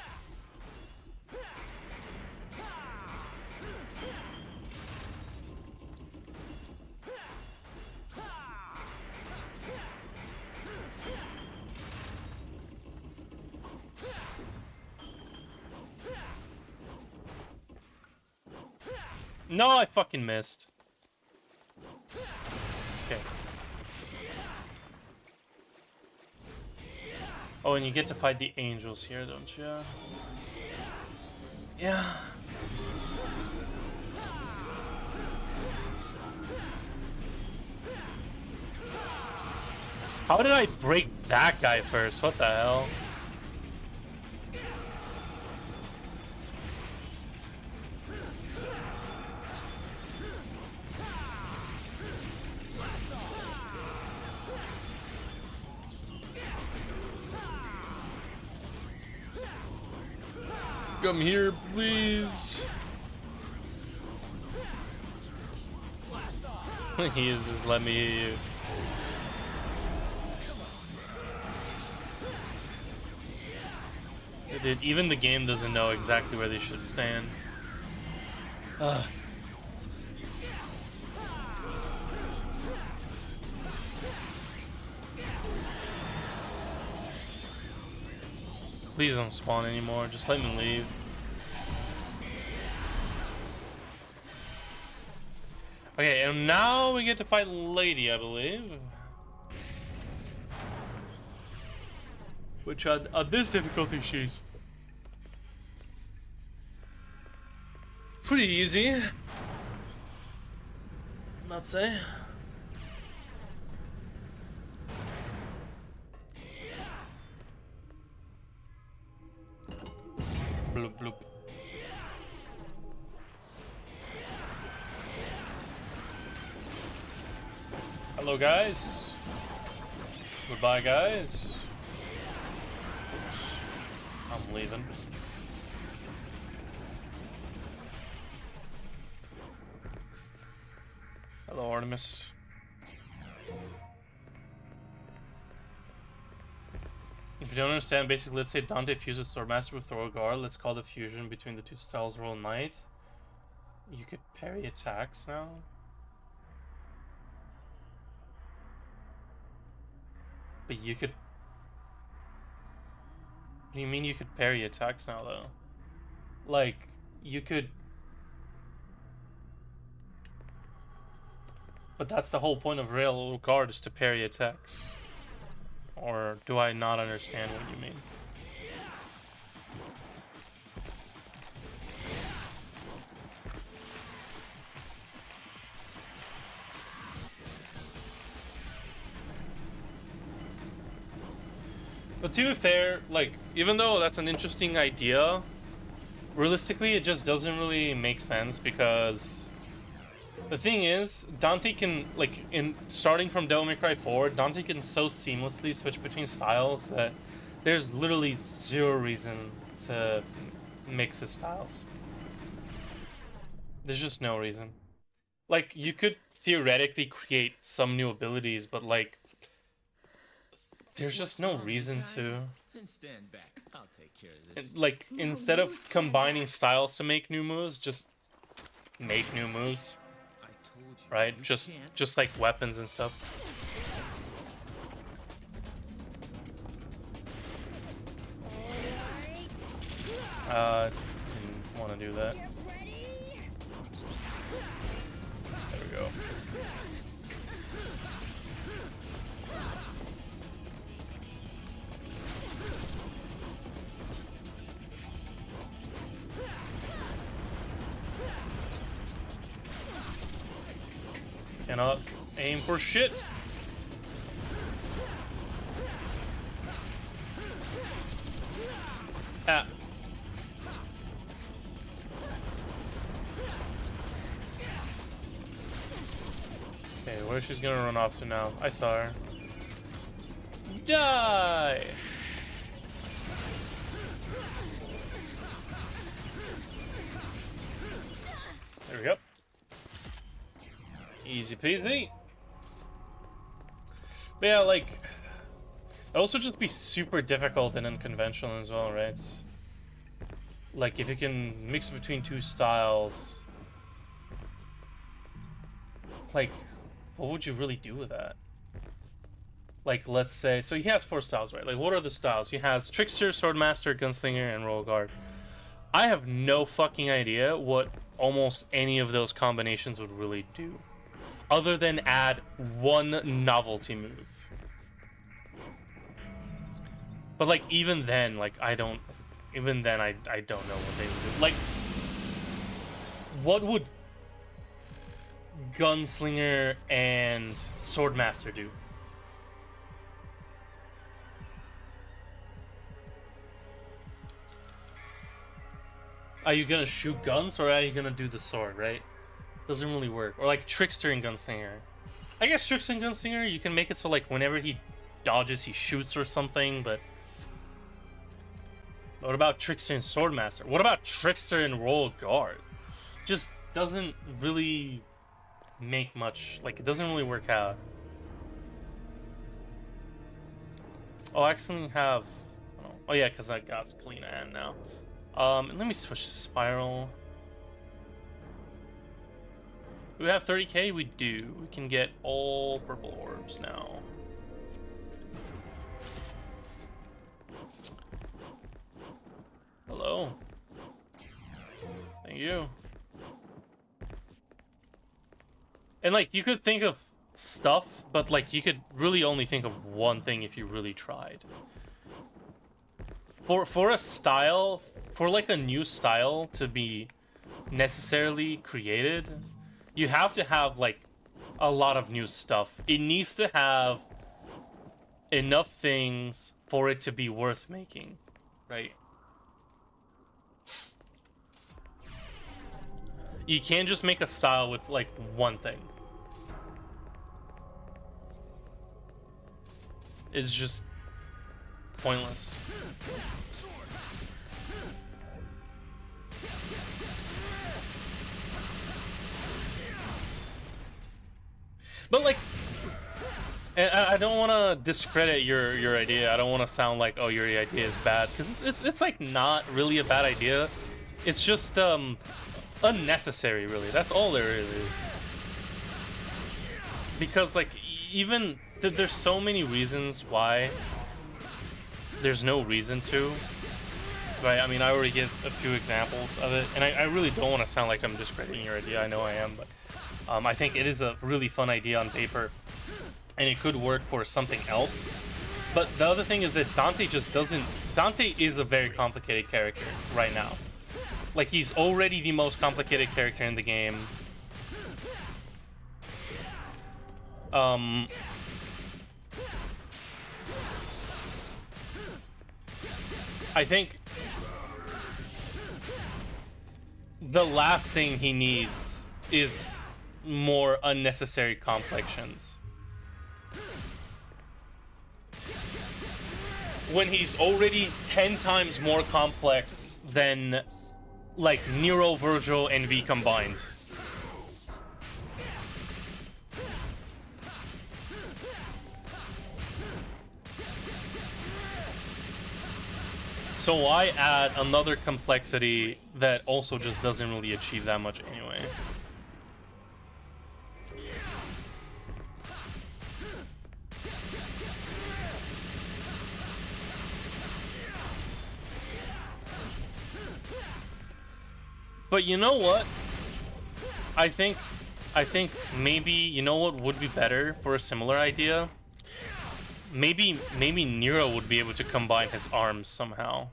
No, I fucking missed. Okay. Oh, and you get to fight the angels here, don't you? Yeah. How did I break that guy first? What the hell? Come here, please. He is just let me hear you. Dude, even the game doesn't know exactly where they should stand. Ugh. Please don't spawn anymore, just let me leave. Okay, and now we get to fight Lady, I believe. Which on this difficulty, she's pretty easy. Not say. Bloop bloop. Hello guys. Goodbye guys. I'm leaving. Hello Artemis. If you don't understand, basically, let's say Dante fuses Swordmaster with Thorgar. Let's call the fusion between the two styles Roll Knight. You could parry attacks now. But you could... What do you mean you could parry attacks now, though? Like, you could... But that's the whole point of Rail Guard, is to parry attacks. Or do I not understand what you mean? But to be fair, like, even though that's an interesting idea, realistically it just doesn't really make sense, because the thing is, Dante can, like, in starting from Devil May Cry 4, Dante can so seamlessly switch between styles that there's literally zero reason to mix his styles. There's just no reason. Like, you could theoretically create some new abilities, but, like, there's just no reason to. Stand back. I'll take care of this. Like, instead of combining styles to make new moves, just make new moves. Right? Just like weapons and stuff. Didn't want to do that. There we go. Cannot aim for shit. Ah. Okay, where she's gonna run off to now? I saw her. Die! There we go. Easy peasy. But yeah, like, it'd also just be super difficult and unconventional as well, right? Like, if you can mix between two styles, like, what would you really do with that? Like, let's say, so he has 4 styles, right? Like, what are the styles? He has Trickster, Swordmaster, Gunslinger, and Royal Guard. I have no fucking idea what almost any of those combinations would really do, other than add one novelty move. But, like, even then, like, I don't know what they would do. Like, what would Gunslinger and Swordmaster do? are you gonna shoot guns or are you gonna do the sword, right? Doesn't really work. Or like Trickster and Gunslinger. I guess Trickster and Gunslinger, you can make it so like whenever he dodges, he shoots or something, but what about Trickster and Swordmaster? What about Trickster and Royal Guard? Just doesn't really make much, like it doesn't really work out. Oh, I accidentally have, oh yeah, because I got clean hand now. And let me switch to Spiral. Do we have 30k? We do. We can get all purple orbs now. Hello. Thank you. And like you could think of stuff, but like you could really only think of one thing if you really tried. For a style, for like a new style to be necessarily created, you have to have like a lot of new stuff. It needs to have enough things for it to be worth making, right? You can't just make a style with like one thing. It's just pointless. But like, I don't want to discredit your idea. I don't want to sound like, oh, your idea is bad, because it's like not really a bad idea. It's just unnecessary, really. That's all there is. Because like even there's so many reasons why there's no reason to. Right? I mean, I already gave a few examples of it, and I really don't want to sound like I'm discrediting your idea. I know I am, but I think it is a really fun idea on paper, and it could work for something else. But the other thing is that Dante just doesn't... Dante is a very complicated character right now. Like, he's already the most complicated character in the game. I think the last thing he needs is more unnecessary complexions. When he's already 10 times more complex than like Nero, Virgil, and V combined. So why add another complexity that also just doesn't really achieve that much anyway? But you know what? I think maybe, you know what would be better for a similar idea? Maybe Nero would be able to combine his arms somehow.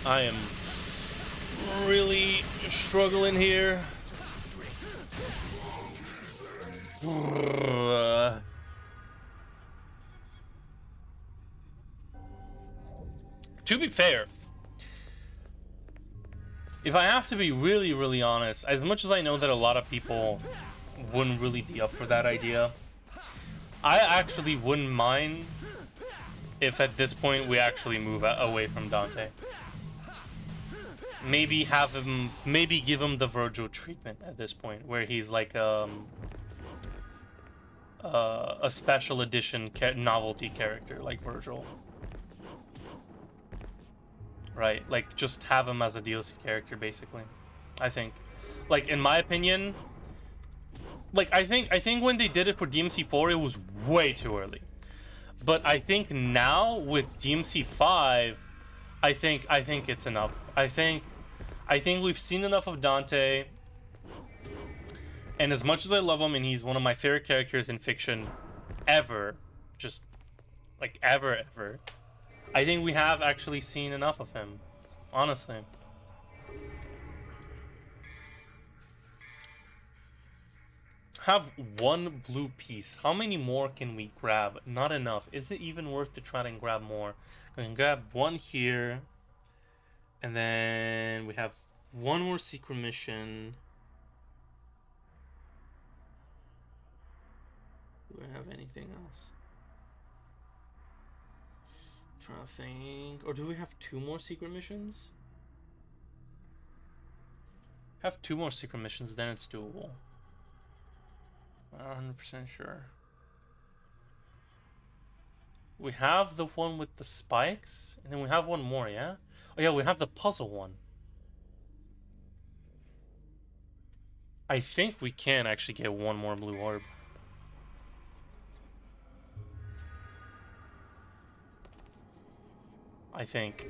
I am really struggling here. To be fair, if I have to be really honest, as much as I know that a lot of people wouldn't really be up for that idea, I actually wouldn't mind if at this point we actually move away from Dante. Maybe have him, maybe give him the Virgil treatment at this point, where he's like a special edition novelty character like Virgil. Right, like just have him as a DLC character basically. I think, like in my opinion, like I think when they did it for DMC4, it was way too early. But I think now with DMC 5, I think it's enough. I think we've seen enough of Dante. And as much as I love him, and he's one of my favorite characters in fiction ever, just like ever, I think we have actually seen enough of him, honestly. Have one blue piece. How many more can we grab? Not enough. Is it even worth to try and grab more? We can grab one here. And then we have one more secret mission. Do we have anything else? I'm trying to think. Or do we have 2 more secret missions? Have 2 more secret missions, then it's doable. Not 100% sure. We have the one with the spikes, and then we have one more, yeah? Oh yeah, we have the puzzle one. I think we can actually get one more blue orb. I think.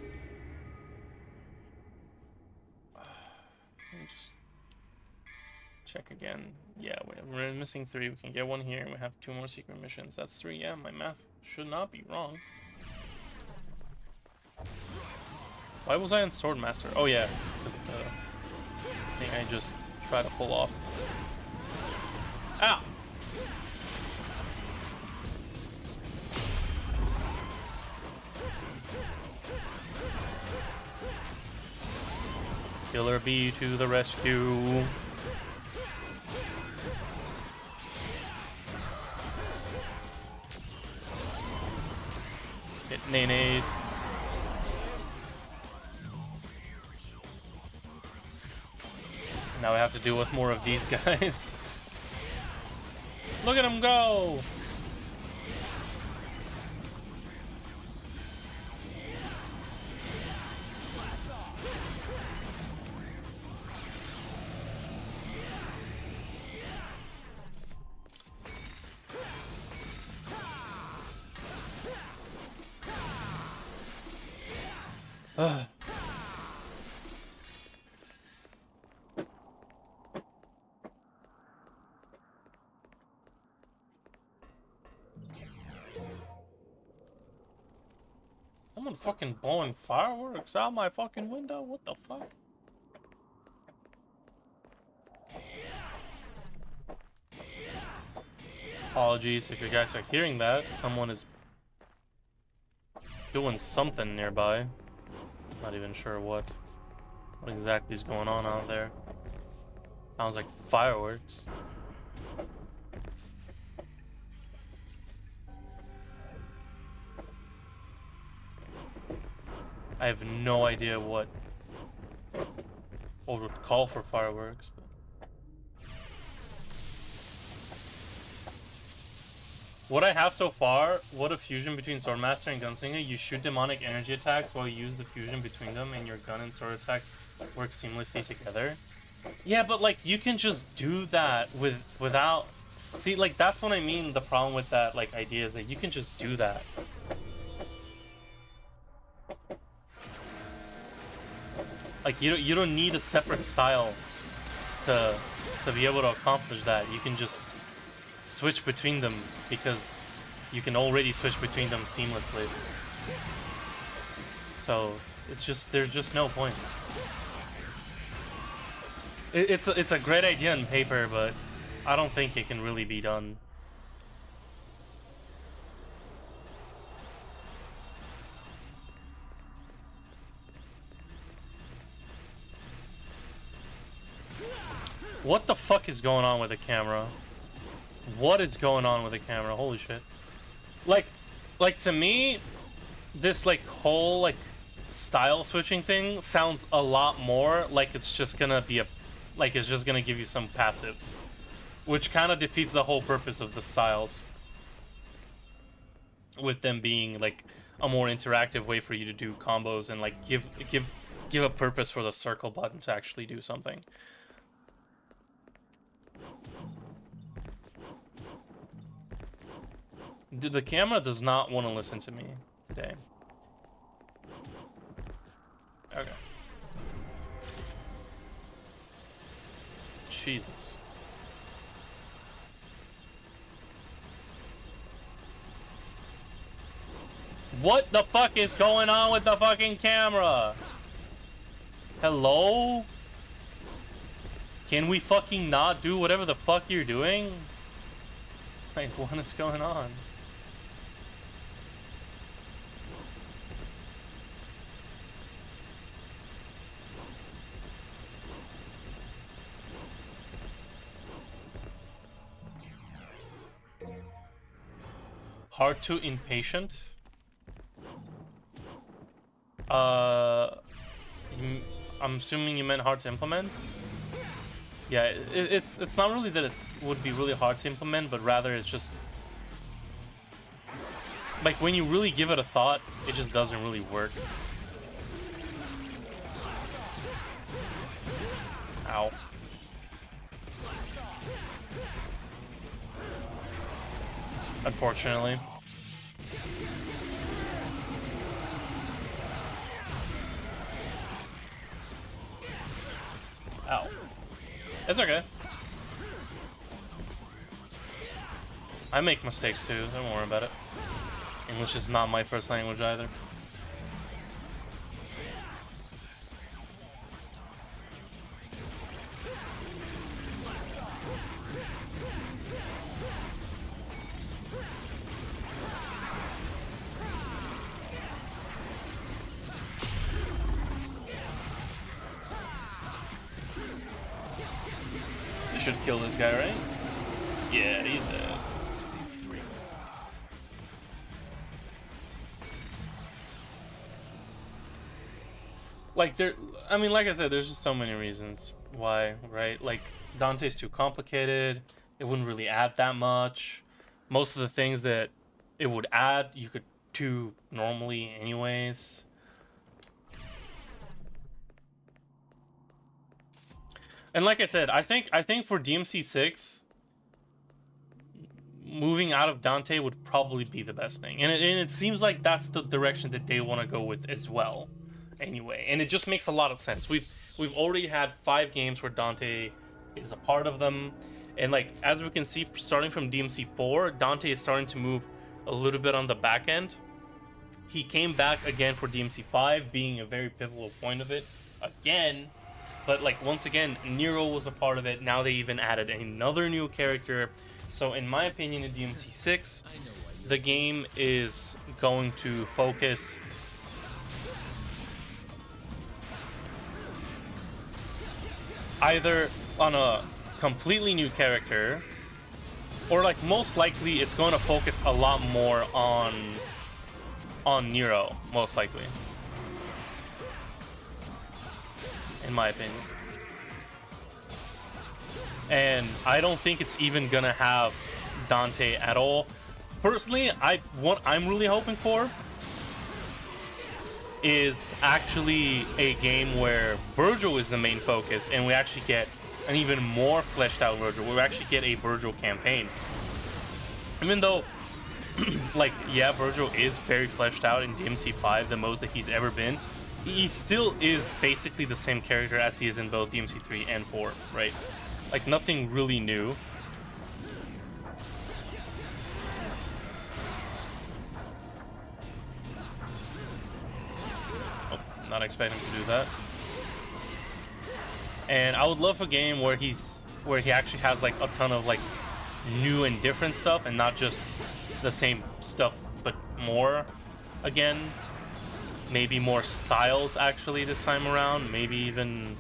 Let me just check again. Yeah, we're missing 3. We can get one here, and we have 2 more secret missions. That's 3. Yeah, my math should not be wrong. Why was I on Swordmaster? Oh yeah, because the thing I just tried to pull off. Ow! Killer Bee to the rescue. Hit Nade. Now we have to deal with more of these guys. Look at him go! Ugh. Someone fucking blowing fireworks out my fucking window? What the fuck? Apologies if you guys are hearing that. Someone is doing something nearby. Not even sure what exactly is going on out there. Sounds like fireworks. I have no idea what would call for fireworks. But what I have so far, what a fusion between Swordmaster and Gunslinger, you shoot demonic energy attacks while you use the fusion between them, and your gun and sword attack work seamlessly together. Yeah, but like you can just do that without. See, like that's what I mean. The problem with that like idea is that you can just do that. Like you don't need a separate style to be able to accomplish that. You can just switch between them because you can already switch between them seamlessly. So it's just there's just no point. It's a great idea on paper, but I don't think it can really be done. What the fuck is going on with the camera? What is going on with the camera? Holy shit. Like to me, this like whole like style switching thing sounds a lot more like it's just gonna be it's just gonna give you some passives, which kind of defeats the whole purpose of the styles, with them being like a more interactive way for you to do combos and like give a purpose for the circle button to actually do something. the camera does not want to listen to me today. Okay. Jesus. What the fuck is going on with the fucking camera? Hello? Can we fucking not do whatever the fuck you're doing? Like, what is going on? Hard to impatient? I'm assuming you meant hard to implement? Yeah, it's not really that it would be really hard to implement, but rather it's just like when you really give it a thought, it just doesn't really work. Ow. Unfortunately. Ow. It's okay. I make mistakes too, don't worry about it. English is not my first language either. Should kill this guy, right? Yeah, he's dead. Like I mean, like I said, there's just so many reasons why, right? Like Dante's too complicated. It wouldn't really add that much. Most of the things that it would add, you could do normally anyways. And like I said, I think for DMC 6, moving out of Dante would probably be the best thing. And it seems like that's the direction that they want to go with as well. Anyway, and it just makes a lot of sense. We've already had 5 games where Dante is a part of them. And like as we can see, starting from DMC 4, Dante is starting to move a little bit on the back end. He came back again for DMC 5, being a very pivotal point of it again. But like once again, Nero was a part of it. Now they even added another new character. So in my opinion, in DMC 6, the game is going to focus either on a completely new character, or like most likely it's going to focus a lot more on Nero, most likely. In my opinion. And I don't think it's even gonna have Dante at all. Personally, what I'm really hoping for is actually a game where Virgil is the main focus and we actually get an even more fleshed out Virgil. We actually get a Virgil campaign. Even though like yeah, Virgil is very fleshed out in DMC 5, the most that he's ever been. He still is basically the same character as he is in both DMC 3 and 4, right? Like, nothing really new. Oh, not expecting to do that. And I would love a game where he actually has like a ton of like new and different stuff and not just the same stuff but more again. Maybe more styles actually this time around. Maybe even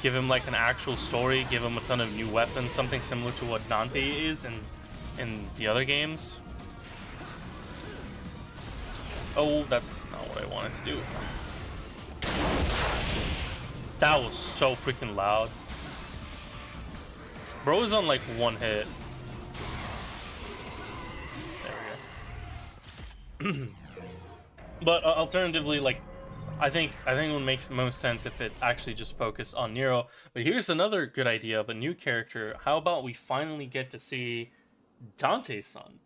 give him like an actual story, give him a ton of new weapons, something similar to what Dante is in the other games. Oh, that's not what I wanted to do. That was so freaking loud. Bro is on like one hit. There we go. But alternatively, like, I think it would make most sense if it actually just focused on Nero. But here's another good idea of a new character. How about we finally get to see Dante's son?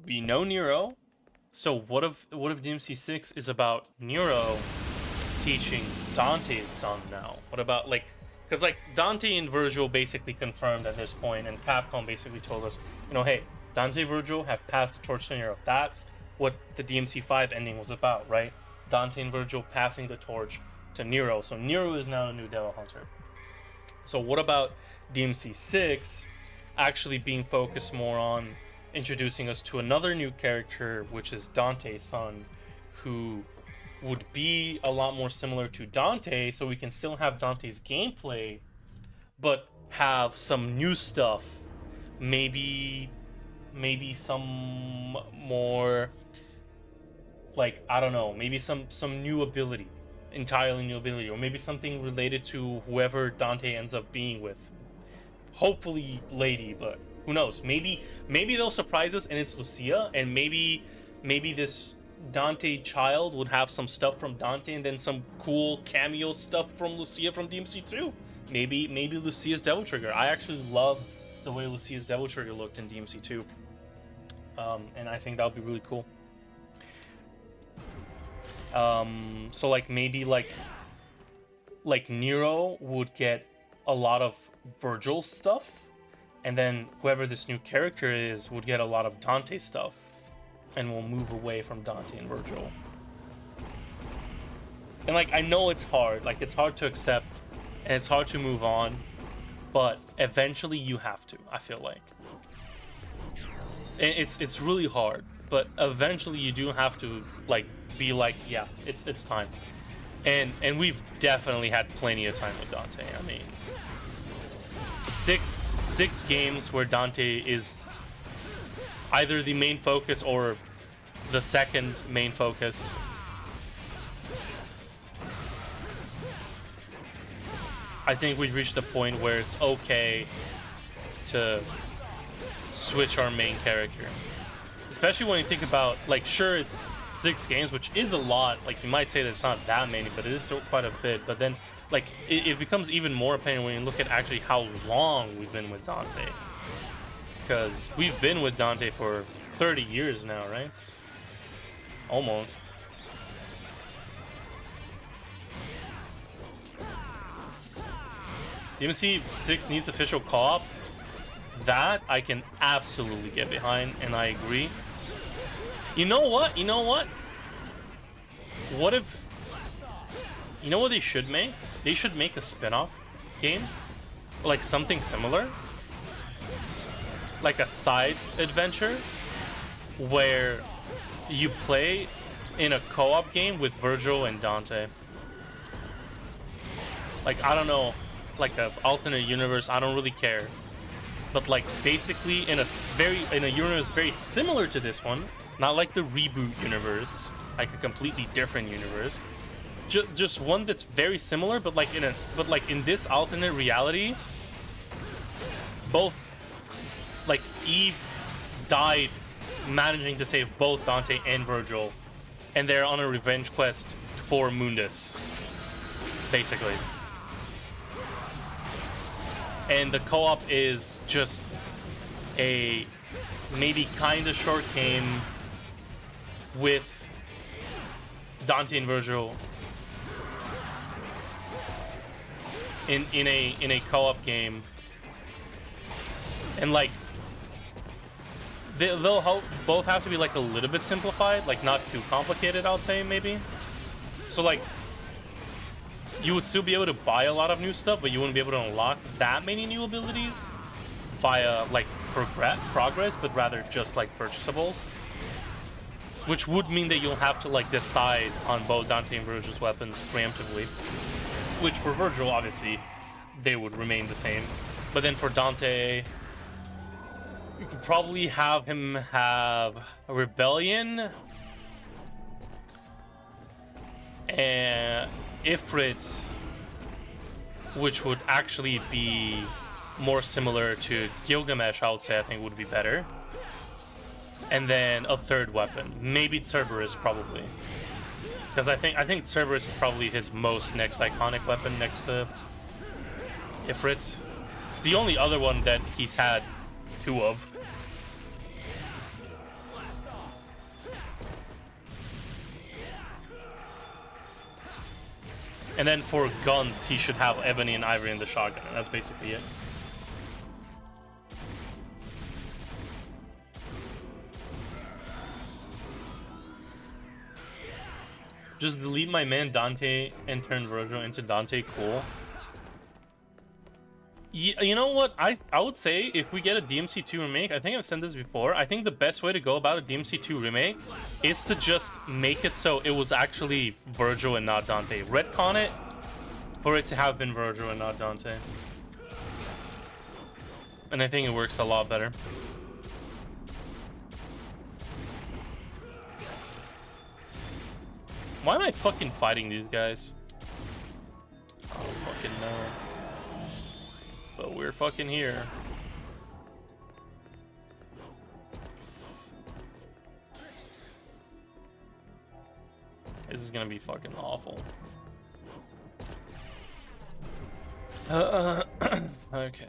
we know Nero. So what if DMC 6 is about Nero teaching Dante's son now? What about like, because like Dante and Virgil basically confirmed at this point, and Capcom basically told us, you know, hey, Dante and Virgil have passed the torch to Nero. That's what the DMC 5 ending was about, right? Dante and Virgil passing the torch to Nero. So Nero is now a new Devil Hunter. So what about DMC 6 actually being focused more on introducing us to another new character, which is Dante's son, who would be a lot more similar to Dante, so we can still have Dante's gameplay, but have some new stuff. Maybe some more, like, I don't know, maybe some new ability, entirely new ability, or maybe something related to whoever Dante ends up being with. Hopefully lady, but who knows? Maybe they'll surprise us and it's Lucia, and maybe this Dante child would have some stuff from Dante and then some cool cameo stuff from Lucia from DMC 2. Maybe Lucia's Devil Trigger. I actually love the way Lucia's Devil Trigger looked in DMC 2. And I think that would be really cool. So like maybe like Nero would get a lot of Virgil stuff, and then whoever this new character is would get a lot of Dante stuff, and we'll move away from Dante and Virgil. And like, I know it's hard, like it's hard to accept and it's hard to move on, but eventually you have to, I feel like. And it's really hard, but eventually you do have to like be like, yeah, it's time. And we've definitely had plenty of time with Dante. I mean, six games where Dante is either the main focus or the second main focus. I think we've reached the point where it's okay to switch our main character. Especially when you think about, like, sure, it's 6 games, which is a lot. Like, you might say there's not that many, but it is still quite a bit. But then, like, it becomes even more apparent when you look at actually how long we've been with Dante. Because we've been with Dante for 30 years now, right? Almost. DMC 6 needs official co-op. That I can absolutely get behind, and I agree. You know what? What if... You know what they should make? They should make a spin-off game. Like something similar. Like a side adventure where you play in a co-op game with Virgil and Dante. Like, I don't know, like a alternate universe, I don't really care. But like basically in a universe very similar to this one, not like the reboot universe, like a completely different universe. Just one that's very similar, but like in this alternate reality, both, like, Eve died managing to save both Dante and Virgil, and they're on a revenge quest for Mundus, basically. And the co-op is just a maybe kind of short game with Dante and Virgil in a co-op game, and like they'll both have to be like a little bit simplified, like not too complicated, I'd say, maybe. So like, you would still be able to buy a lot of new stuff, but you wouldn't be able to unlock that many new abilities via like progress, but rather just like purchasables. Which would mean that you'll have to like decide on both Dante and Virgil's weapons preemptively. Which for Virgil, obviously, they would remain the same. But then for Dante, you could probably have him have a Rebellion and Ifrit, which would actually be more similar to Gilgamesh, I would say. I think would be better. And then a third weapon, maybe Cerberus, probably, because I think Cerberus is probably his most next iconic weapon next to Ifrit. It's the only other one that he's had 2 of. And then for guns, he should have Ebony and Ivory in the shotgun. And that's basically it. Just delete my man Dante and turn Virgil into Dante. Cool. You know what? I would say if we get a DMC 2 remake, I think I've said this before, I think the best way to go about a DMC 2 remake is to just make it so it was actually Virgil and not Dante. Retcon it for it to have been Virgil and not Dante. And I think it works a lot better. Why am I fucking fighting these guys? I don't fucking know. But we're fucking here. This is gonna be fucking awful. Okay.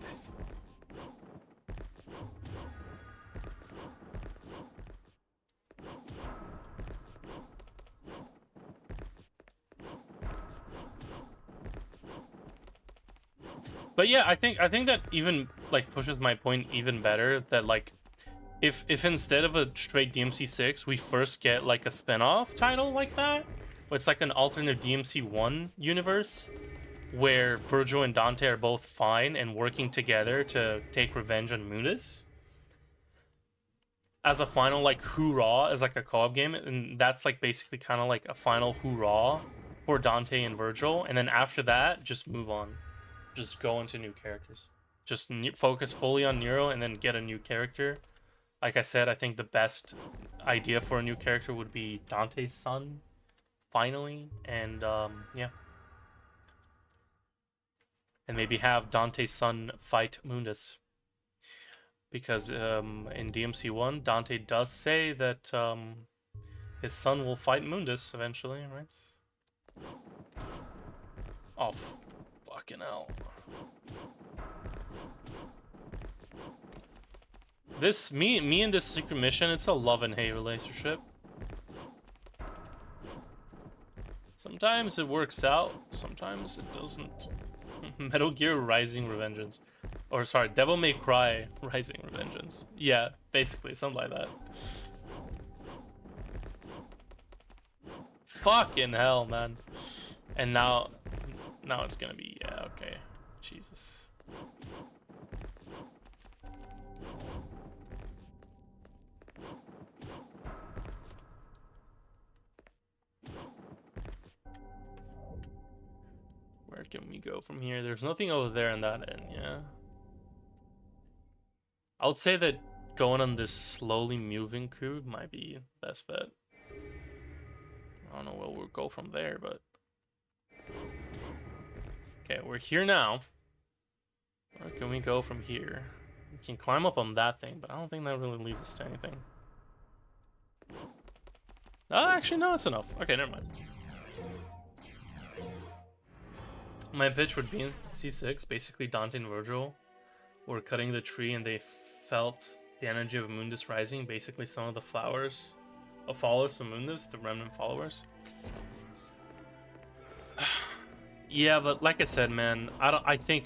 But yeah, I think that even like pushes my point even better, that like if instead of a straight DMC 6 we first get like a spin-off title like that, where it's like an alternate DMC 1 universe where Virgil and Dante are both fine and working together to take revenge on Mundus as a final like hoorah, as like a co-op game, and that's like basically kind of like a final hoorah for Dante and Virgil, and then after that just move on. Just go into new characters. Just focus fully on Nero and then get a new character. Like I said, I think the best idea for a new character would be Dante's son, finally, and yeah. And maybe have Dante's son fight Mundus. Because in DMC 1, Dante does say that his son will fight Mundus eventually, right? Oh, fucking hell. This me and this secret mission, it's a love and hate relationship. Sometimes it works out, sometimes it doesn't. Metal Gear Rising Revengeance. Or sorry, Devil May Cry Rising Revengeance. Yeah, basically, something like that. Fucking hell, man. And now it's gonna be, yeah, okay. Jesus. Where can we go from here? There's nothing over there in that end, yeah. I would say that going on this slowly moving cube might be the best bet. I don't know where we'll go from there, but... Okay, we're here now. Where can we go from here? We can climb up on that thing, but I don't think that really leads us to anything. Actually, no, it's enough. Okay, never mind. My pitch would be in C6, basically Dante and Virgil were cutting the tree and they felt the energy of Mundus rising, basically some of the followers of Mundus, the remnant followers. Yeah, but like I said, man, I think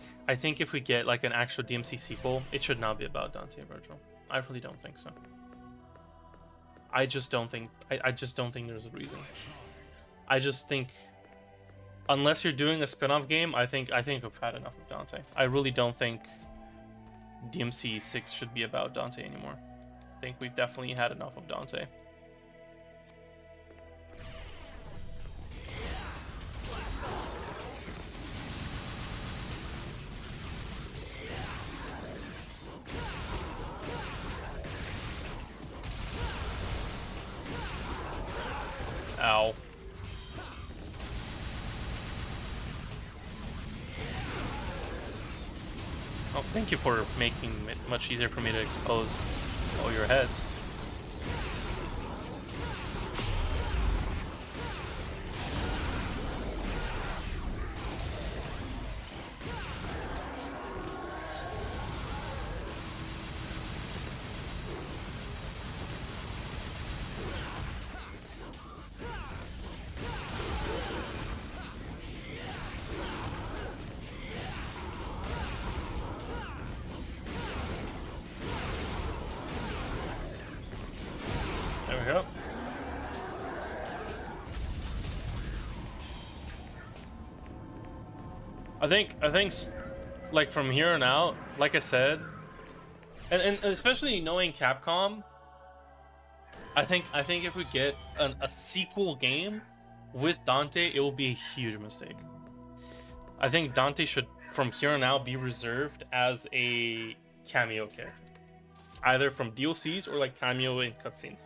if we get like an actual DMC sequel, it should not be about Dante and Virgil. I really don't think so. I just don't think there's a reason. I just think unless you're doing a spin-off game, I think we've had enough of Dante. I really don't think DMC 6 should be about Dante anymore. I think we've definitely had enough of Dante. Ow. Oh, thank you for making it much easier for me to expose all your heads. we go. I think like from here on out, like I said, and especially knowing Capcom, I think if we get a sequel game with Dante, it will be a huge mistake. I think Dante should from here on out be reserved as a cameo character, either from DLCs or like cameo in cutscenes.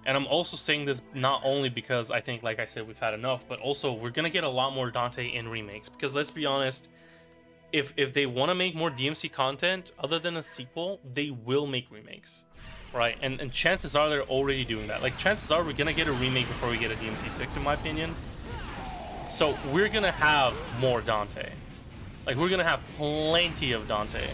And I'm also saying this not only because I think, like I said, we've had enough, but also we're gonna get a lot more Dante in remakes. Because let's be honest, if they want to make more DMC content other than a sequel, they will make remakes, right? And chances are they're already doing that. Like chances are we're gonna get a remake before we get a DMC 6, in my opinion. So we're gonna have more Dante. Like we're gonna have plenty of Dante.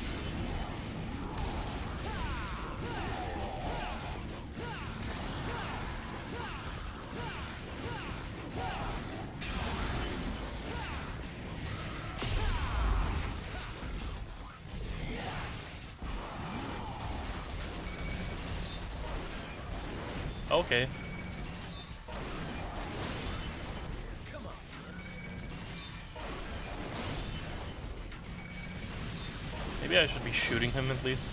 Okay. Maybe I should be shooting him at least.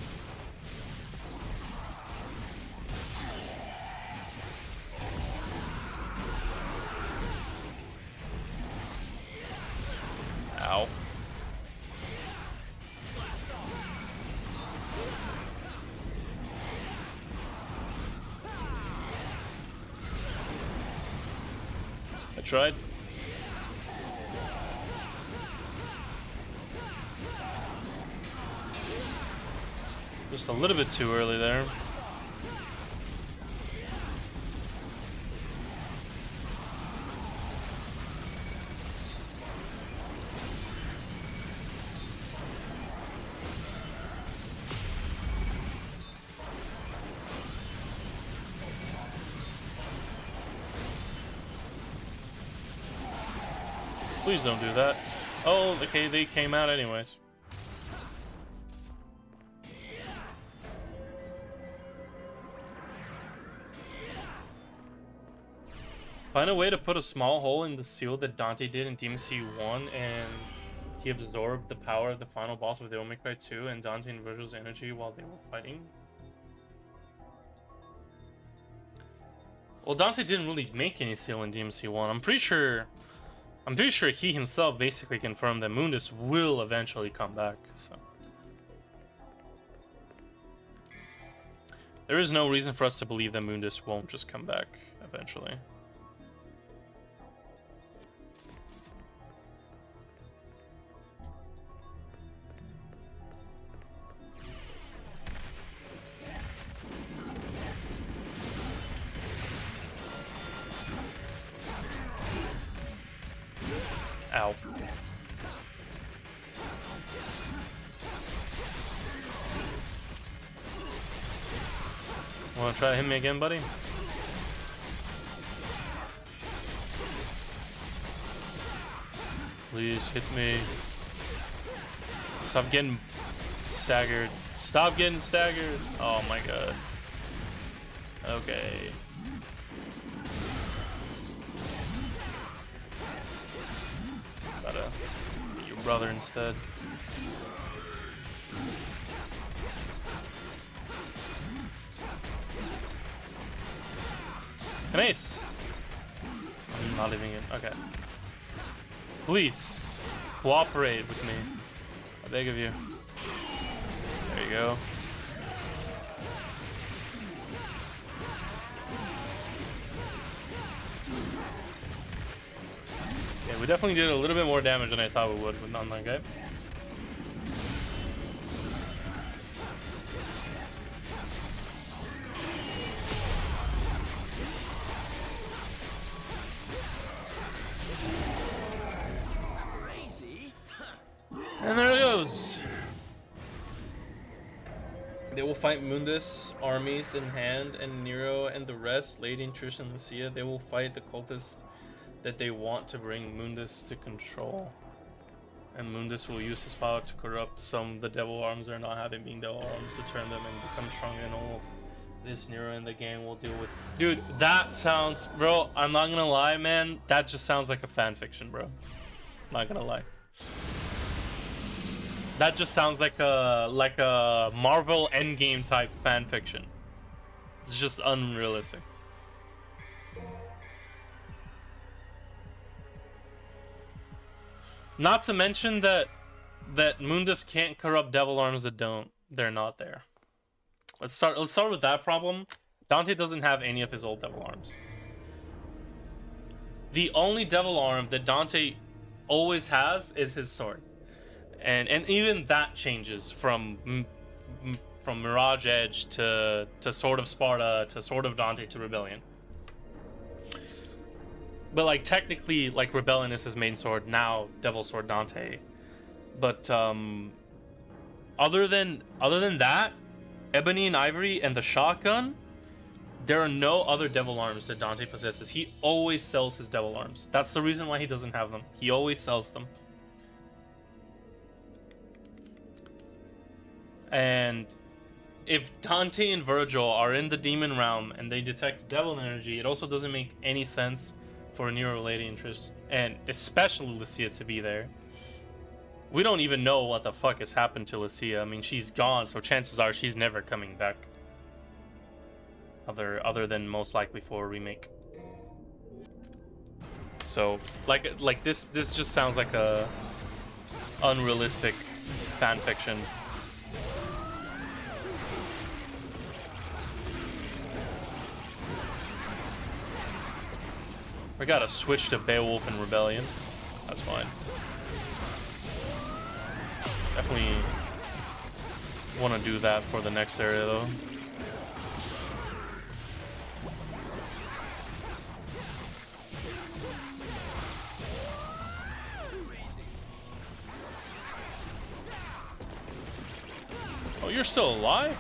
Ow. I tried. Just a little bit too early there. Please don't do that. Oh, okay, they came out anyways. Find a way to put a small hole in the seal that Dante did in DMC 1 and he absorbed the power of the final boss of Devil May Cry 2 and Dante and Virgil's energy while they were fighting. Well, Dante didn't really make any seal in DMC 1. I'm pretty sure he himself basically confirmed that Mundus will eventually come back, so. There is no reason for us to believe that Mundus won't just come back eventually. Ow. Wanna try to hit me again, buddy? Please hit me. Stop getting staggered. Stop getting staggered. Oh my god. Okay. Gotta get your brother instead. Nice. I'm not leaving it. Okay. Please cooperate with me. I beg of you. There you go. Yeah, we definitely did a little bit more damage than I thought we would on that guy. And there it goes. They will fight Mundus, armies in hand, and Nero and the rest, Lady, Trish, and Lucia. They will fight the cultists that they want to bring Mundus to control. And Mundus will use his power to corrupt some of the devil arms they're not having being devil arms to turn them and become stronger, and all of this Nero in the game will deal with. Dude, that sounds, bro, I'm not gonna lie, man, that just sounds like a fan fiction, bro. Not gonna lie. That just sounds like a Marvel Endgame type fan fiction. It's just unrealistic. Not to mention that Mundus can't corrupt devil arms they're not there. Let's start with that problem. Dante doesn't have any of his old devil arms. The only devil arm that Dante always has is his sword. And even that changes from Mirage Edge to Sword of Sparta to Sword of Dante to Rebellion. But like technically, like Rebellion is his main sword now, Devil Sword Dante. But other than that, Ebony and Ivory and the shotgun, there are no other devil arms that Dante possesses. He always sells his devil arms. That's the reason why he doesn't have them. He always sells them. And if Dante and Virgil are in the demon realm and they detect devil energy, it also doesn't make any sense for a Nero Lady interest, and especially Lucia, to be there. We don't even know what the fuck has happened to Lucia. I mean, she's gone, so chances are she's never coming back. Other than most likely for a remake. So, like this just sounds like a unrealistic fan fiction. We gotta switch to Beowulf and Rebellion. That's fine. Definitely want to do that for the next area, though. Oh, you're still alive?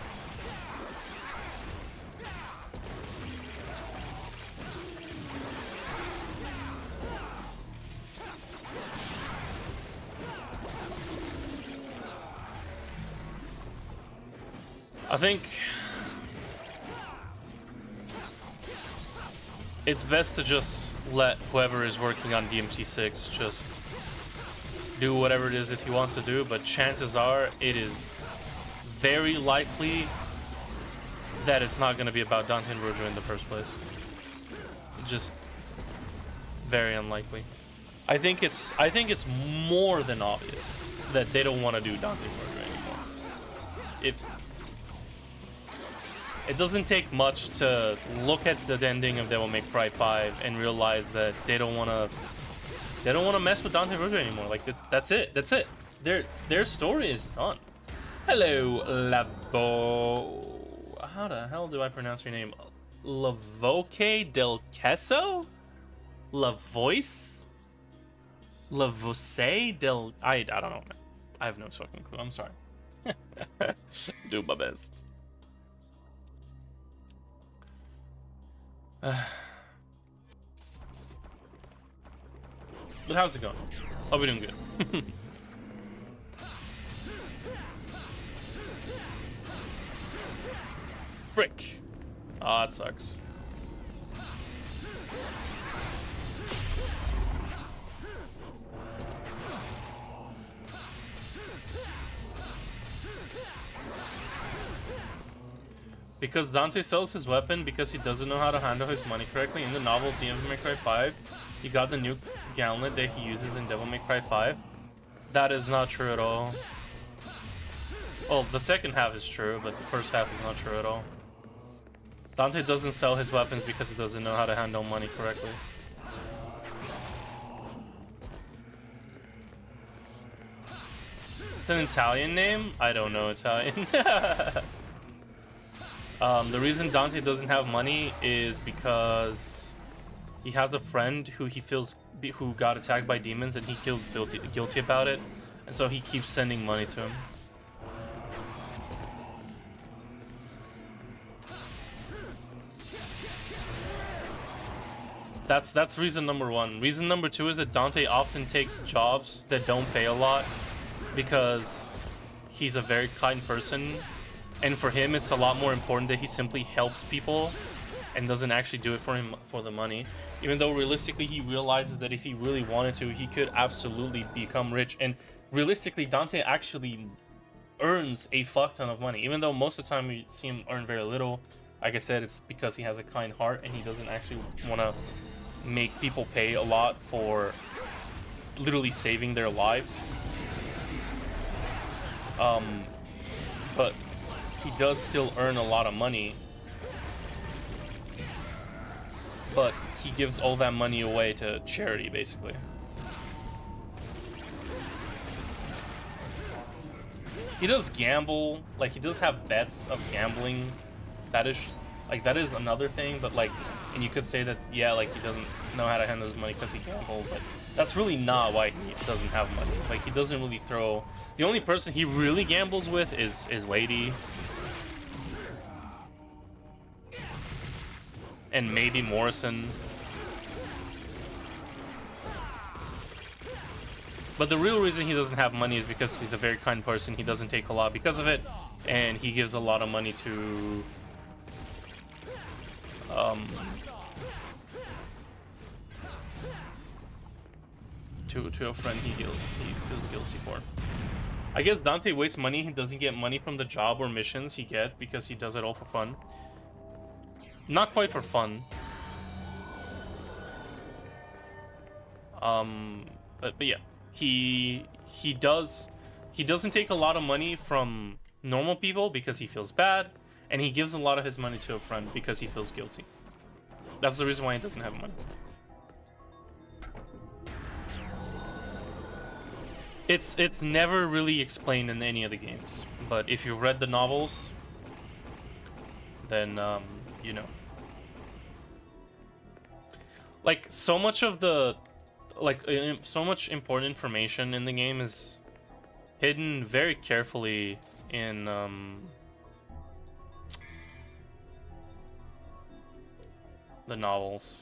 I think it's best to just let whoever is working on DMC 6 just do whatever it is that he wants to do, but chances are it is very likely that it's not going to be about Dante and Virgil in the first place. Just very unlikely. I think it's more than obvious that they don't want to do Dante and Virgil anymore. It doesn't take much to look at the ending of Devil May Cry 5 and realize that they don't want to mess with Dante Virgil anymore. Like that's it. Their story is done. Hello, Labo. How the hell do I pronounce your name? Lavoque del Queso? Lavoice? Lavose del... I don't know, man. I have no fucking clue. I'm sorry. Do my best. But how's it going? Hope we're doing good. Frick. Ah, that sucks. Because Dante sells his weapon because he doesn't know how to handle his money correctly. In the novel Devil May Cry 5, he got the new gauntlet that he uses in Devil May Cry 5. That is not true at all. Well, the second half is true, but the first half is not true at all. Dante doesn't sell his weapons because he doesn't know how to handle money correctly. It's an Italian name? I don't know Italian. The reason Dante doesn't have money is because he has a friend who who got attacked by demons, and he feels guilty about it, and so he keeps sending money to him. That's reason number one. Reason number two is that Dante often takes jobs that don't pay a lot because he's a very kind person, and for him it's a lot more important that he simply helps people and doesn't actually do it for the money. Even though realistically he realizes that if he really wanted to, he could absolutely become rich. And realistically, Dante actually earns a fuck ton of money, even though most of the time we see him earn very little. Like I said, it's because he has a kind heart and he doesn't actually want to make people pay a lot for literally saving their lives. But he does still earn a lot of money, but he gives all that money away to charity, basically. He does gamble, like he does have bets of gambling. That is another thing, but like, and you could say that, yeah, like he doesn't know how to handle his money because he gambled, but that's really not why he doesn't have money. Like, he doesn't really throw. The only person he really gambles with is Lady. And maybe Morrison. But the real reason he doesn't have money is because he's a very kind person. He doesn't take a lot because of it, and he gives a lot of money to a friend he feels guilty for. I guess Dante wastes money. He doesn't get money from the job or missions he gets because he does it all for fun. Not quite for fun. But yeah, he doesn't take a lot of money from normal people because he feels bad, and he gives a lot of his money to a friend because he feels guilty. That's the reason why he doesn't have money. It's never really explained in any of the games, but if you've read the novels, then you know. Like, so much of the so much important information in the game is hidden very carefully in the novels.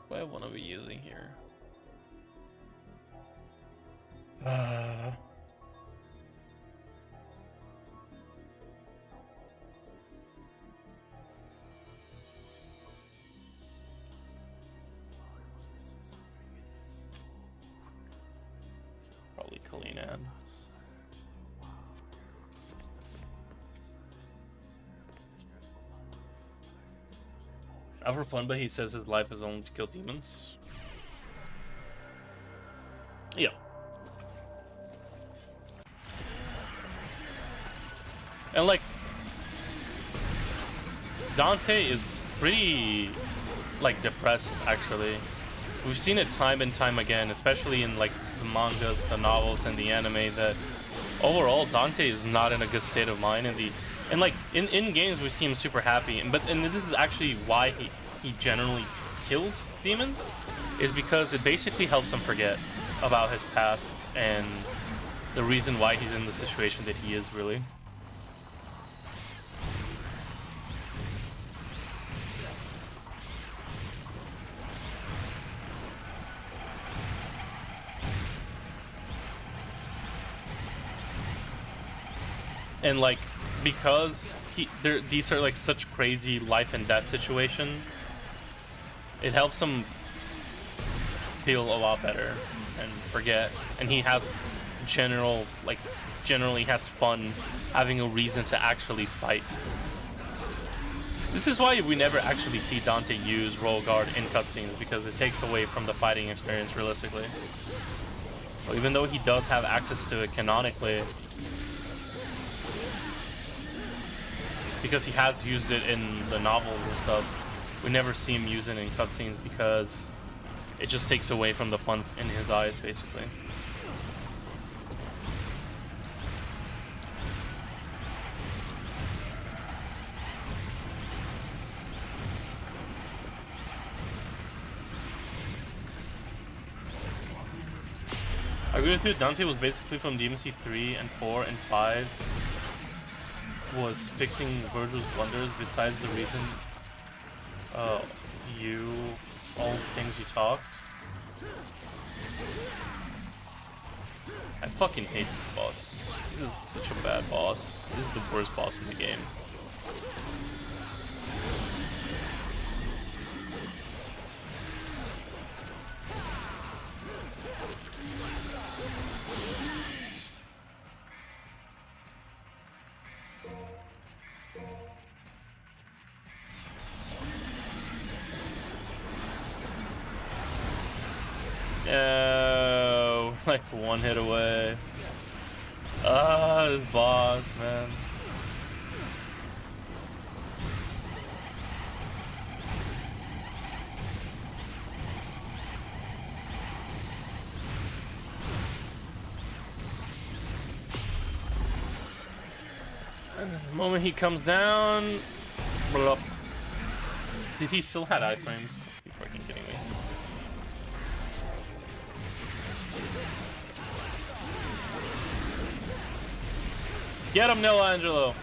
What I want to be using here. Probably Kalinan. Not for fun, but he says his life is only to kill demons. Yeah. And like, Dante is pretty like depressed, actually. We've seen it time and time again, especially in like the mangas, the novels, and the anime, that overall Dante is not in a good state of mind. And like in games we see him super happy, and this is actually why he generally kills demons, is because it basically helps him forget about his past and the reason why he's in the situation that he is, really. And like, because these are like such crazy life and death situation, it helps him feel a lot better and forget. And he has generally has fun having a reason to actually fight. This is why we never actually see Dante use Royal Guard in cutscenes, because it takes away from the fighting experience realistically. So even though he does have access to it canonically, because he has used it in the novels and stuff, we never see him use it in cutscenes because it just takes away from the fun in his eyes, basically. agree with you. Dante was basically from DMC 3 and 4 and 5 was fixing Virgil's blunders besides the reason all the things you talked. I fucking hate this boss. This is such a bad boss. This is the worst boss in the game. No, like one hit away. Ah, this boss, man. And the moment he comes down, blah. Did he still had iframes? Are you fucking kidding me? Get him, Nil Angelo.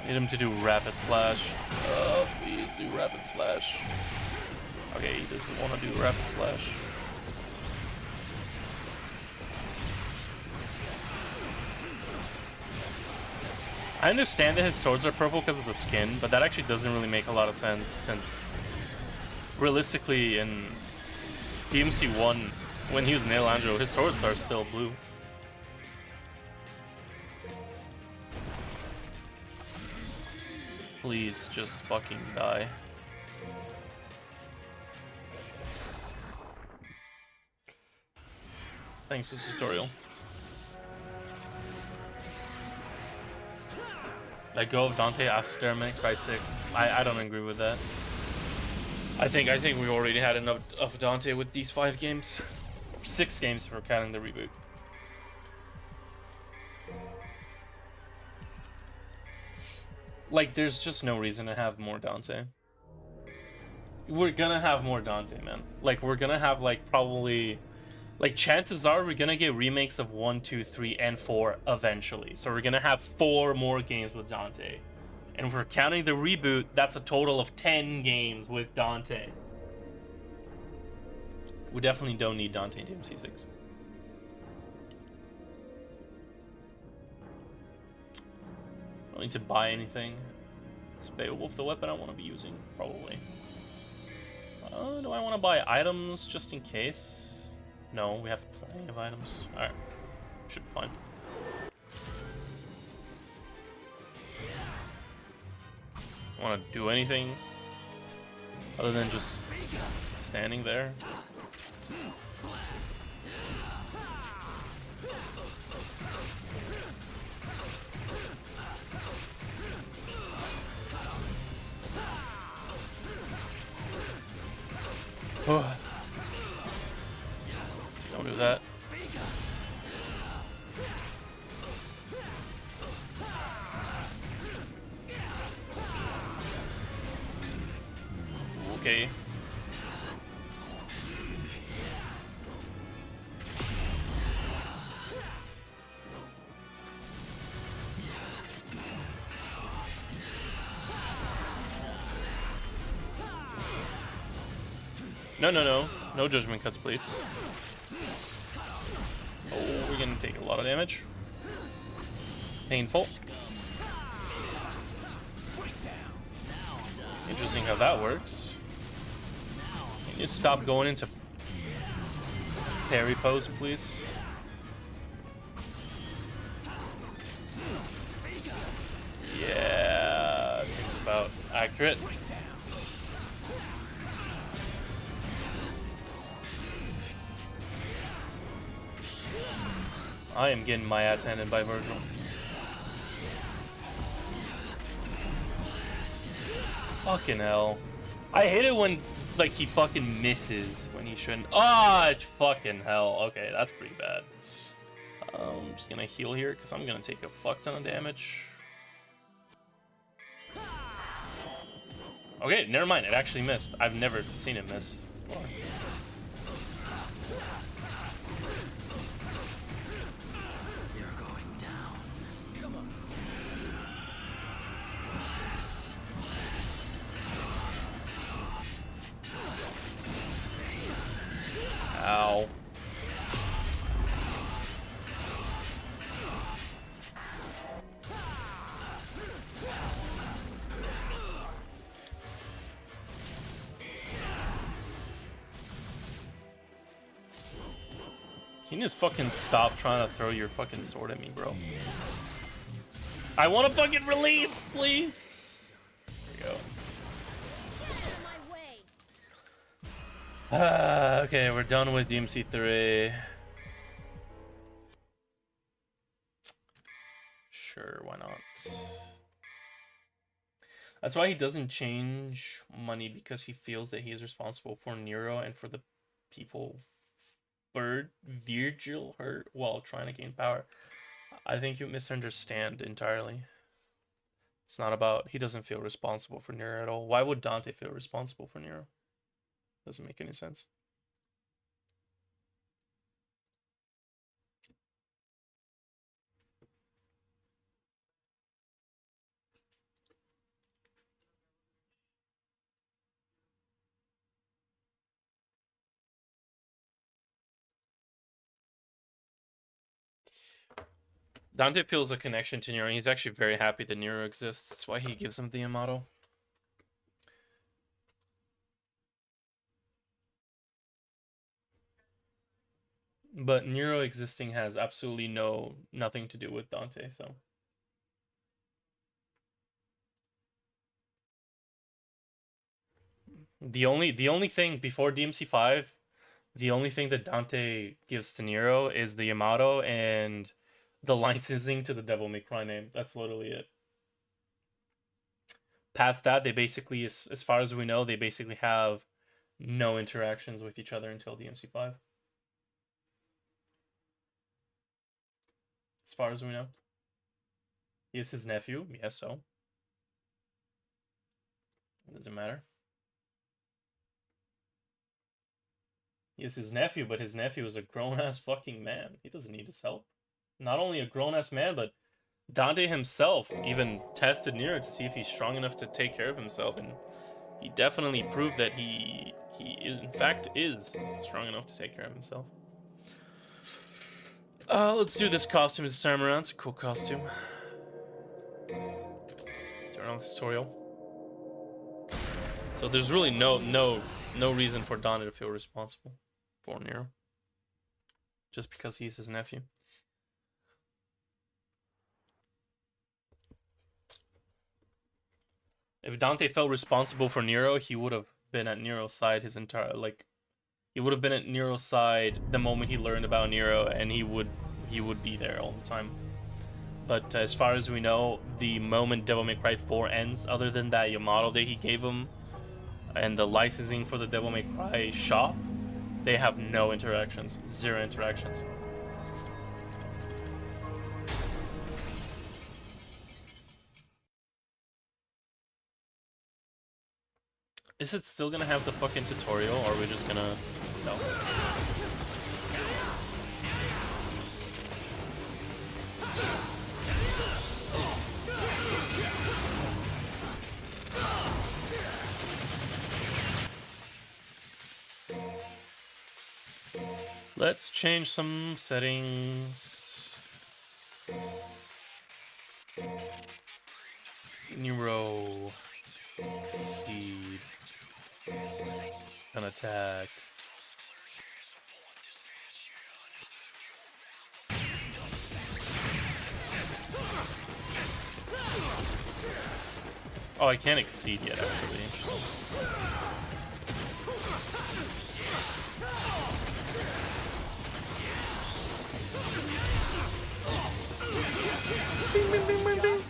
Need him to do rapid slash. Oh, please do rapid slash. Okay, he doesn't want to do rapid slash. I understand that his swords are purple because of the skin, but that actually doesn't really make a lot of sense since realistically in DMC 1, when he was Nil Angelo, his swords are still blue. Please just fucking die. Thanks for the tutorial. Let go of Dante after Devil May Cry 6. I don't agree with that. I think we already had enough of Dante with these 5 games. 6 games for counting the reboot. Like, there's just no reason to have more Dante. We're gonna have more Dante, man. Like, we're gonna have, like, probably... Like, chances are we're gonna get remakes of 1, 2, 3, and 4 eventually. So we're gonna have 4 more games with Dante. And if we're counting the reboot, that's a total of 10 games with Dante. We definitely don't need Dante in DMC 6. Don't need to buy anything. It's Beowulf, the weapon I want to be using, probably. Do I want to buy items just in case? No, we have plenty of items. Alright. Should be fine. Want to do anything other than just standing there? Oh. Don't do that. Okay. No judgment cuts, please. Oh, we're gonna take a lot of damage. Painful. Interesting how that works. Can you stop going into parry pose, please? Yeah, that seems about accurate. I am getting my ass handed by Virgil. Fucking hell. I hate it when like he fucking misses when he shouldn't. Oh, it's fucking hell. Okay, that's pretty bad. I'm just gonna heal here because I'm gonna take a fuck ton of damage. Okay, never mind. It actually missed. I've never seen it miss before. You're going down. Come on. Ow. Can you just fucking stop trying to throw your fucking sword at me, bro? I want a fucking release, please. There we go. Okay, we're done with DMC 3. Sure, why not? That's why he doesn't change money, because he feels that he is responsible for Nero and for the people Virgil hurt while trying to gain power. I think you misunderstand entirely. It's not about, he doesn't feel responsible for Nero at all. Why would Dante feel responsible for Nero? Doesn't make any sense. Dante feels a connection to Nero. He's actually very happy that Nero exists. That's why he gives him the Amato. But Nero existing has absolutely nothing to do with Dante, so. The only thing before DMC 5, the only thing that Dante gives to Nero is the Yamato and the licensing to the Devil May Cry name. That's literally it. Past that, they basically, as far as we know, they basically have no interactions with each other until DMC 5. As far as we know. He is his nephew. Yes, so. It doesn't matter. He is his nephew, but his nephew is a grown-ass fucking man. He doesn't need his help. Not only a grown-ass man, but Dante himself even tested Nero to see if he's strong enough to take care of himself, and he definitely proved that he in fact is strong enough to take care of himself. Let's do this costume this time around. It's a cool costume. Turn on the tutorial. So there's really no reason for Dante to feel responsible for Nero. Just because he's his nephew. If Dante felt responsible for Nero, he would have been at Nero's side his entire, like, he would have been at Nero's side the moment he learned about Nero, and he would be there all the time. But as far as we know, the moment Devil May Cry 4 ends, other than that Yamato that he gave him and the licensing for the Devil May Cry shop, they have no interactions, 0 interactions. Is it still gonna have the fucking tutorial, or are we just gonna... No. Let's change some settings. Nero. Seed. An attack. Oh, I can't exceed yet, actually. Bing, bing, bing, bing, bing.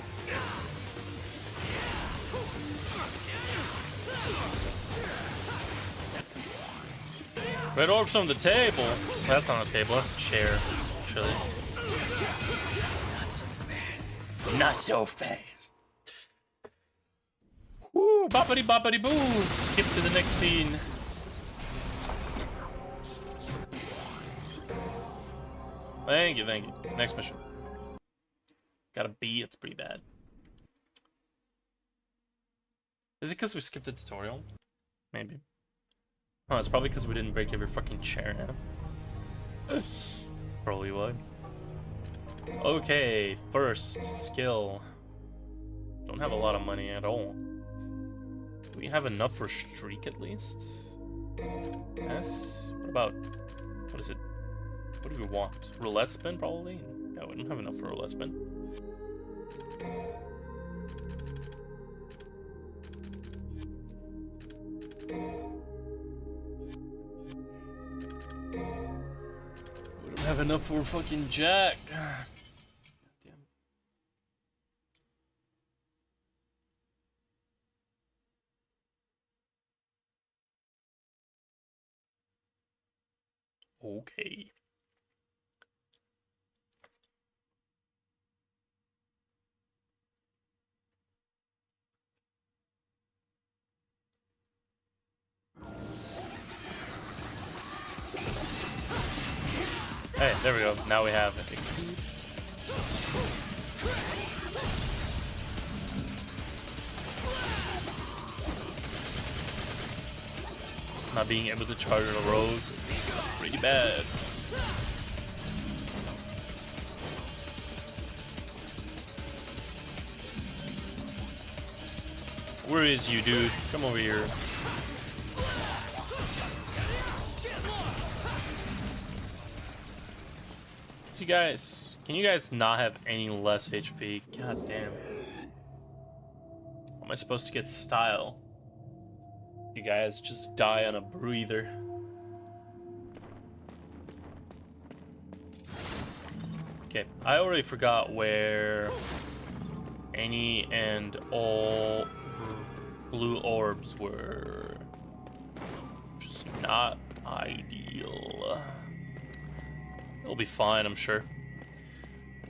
Red orbs on the table. That's not a table, that's a chair, actually. Not so fast. Woo, boppity boppity boo. Skip to the next scene. Thank you, thank you. Next mission. Got a B, it's pretty bad. Is it because we skipped the tutorial? Maybe. Oh, it's probably because we didn't break every fucking chair now. Probably would. Okay, first skill. Don't have a lot of money at all. Do we have enough for streak at least? Yes. What about, what is it? What do we want? Roulette spin probably? Yeah, we don't have enough for roulette spin. We don't have enough for fucking Jack. Damn. Okay. Hey, there we go. Now we have exceed. Not being able to charge a rose is pretty bad. Where is you, dude? Come over here. You guys, can you guys not have any less HP? God damn. How am I supposed to get style? You guys just die on a breather. Okay, I already forgot where any and all blue orbs were. Just not ideal. It'll be fine, I'm sure.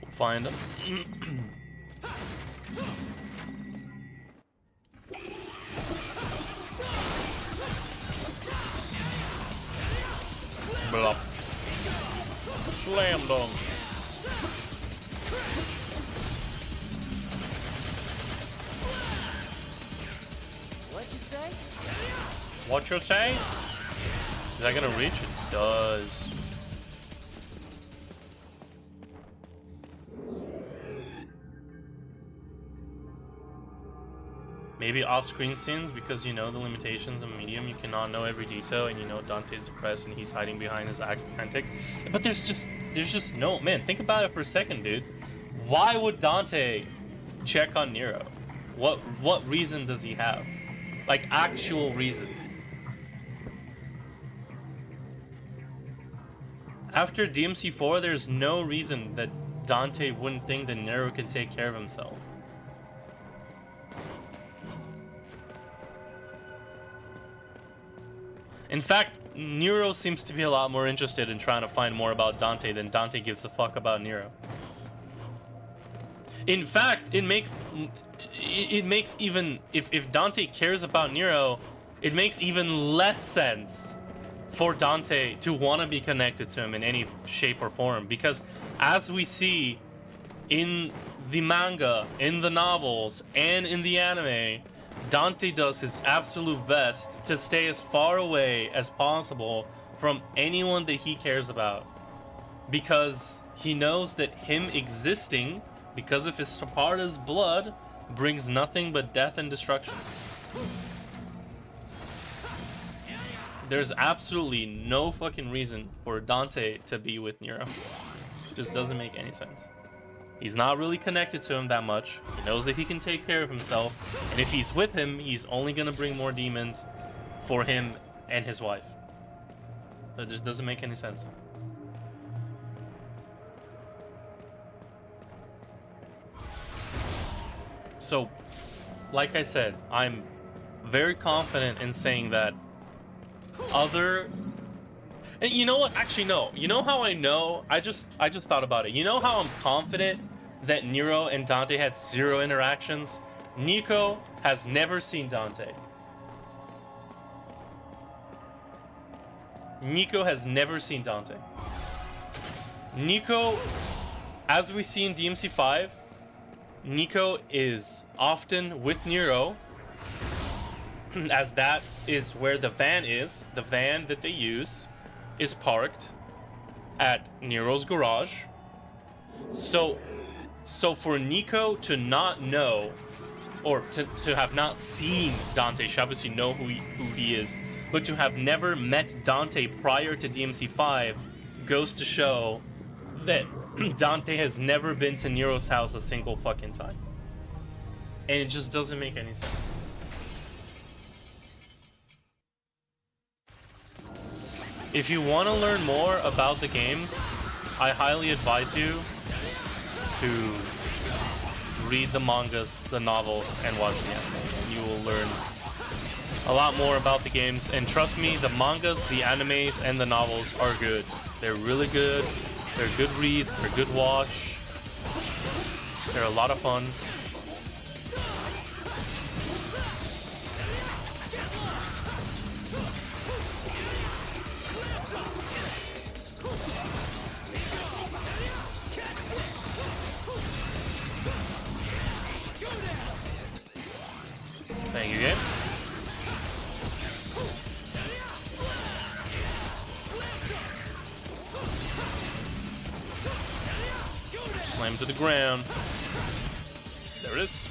We'll find them. Blah. Slam dunk. What'd you say? What you say? Is that gonna reach? It does. Maybe off-screen scenes, because you know the limitations of Medium, you cannot know every detail, and you know Dante's depressed and he's hiding behind his antics. But there's just no, man, think about it for a second, dude. Why would Dante check on Nero? What reason does he have? Like, actual reason. After DMC 4, there's no reason that Dante wouldn't think that Nero can take care of himself. In fact, Nero seems to be a lot more interested in trying to find more about Dante than Dante gives a fuck about Nero. In fact, it makes even, if Dante cares about Nero, it makes even less sense for Dante to want to be connected to him in any shape or form, because as we see in the manga, in the novels, and in the anime, Dante does his absolute best to stay as far away as possible from anyone that he cares about, because he knows that him existing, because of his Sparta's blood, brings nothing but death and destruction. There's absolutely no fucking reason for Dante to be with Nero. It just doesn't make any sense. He's not really connected to him that much. He knows that he can take care of himself. And if he's with him, he's only going to bring more demons for him and his wife. That just doesn't make any sense. So, like I said, I'm very confident in saying that other And you know what? Actually, no. You know how I know? I just thought about it. You know how I'm confident that Nero and Dante had 0 interactions? Nico has never seen Dante. Nico has never seen Dante. Nico, as we see in DMC 5, Nico is often with Nero, as that is where the van is. The van that they use is parked at Nero's garage. So for Nico to not know, or to have not seen Dante, she obviously know who he is, but to have never met Dante prior to DMC 5 goes to show that Dante has never been to Nero's house a single fucking time. And it just doesn't make any sense. If you want to learn more about the games, I highly advise you to read the mangas, the novels, and watch the anime. You will learn a lot more about the games. And trust me, the mangas, the animes, and the novels are good. They're really good. They're good reads. They're good watch. They're a lot of fun. Thank you, game. Slam to the ground. There it is.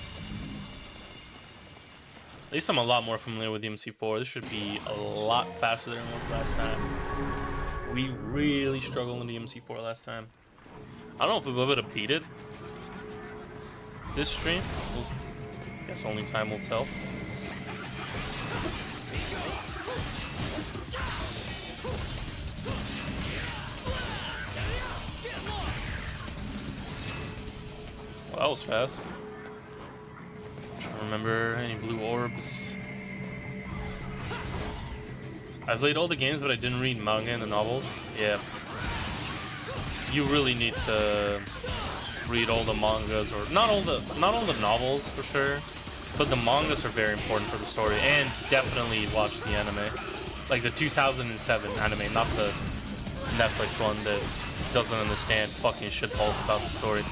At least I'm a lot more familiar with the MC4. This should be a lot faster than it was last time. We really struggled in the MC4 last time. I don't know if we'll be able to beat it this stream. I guess only time will tell. Well, that was fast. I'm trying to remember any blue orbs. I played all the games, but I didn't read manga and the novels. Yeah. You really need to read all the mangas, or not all the novels for sure, but the mangas are very important for the story. And definitely watch the anime, like the 2007 anime, not the Netflix one that doesn't understand fucking shitballs about the story.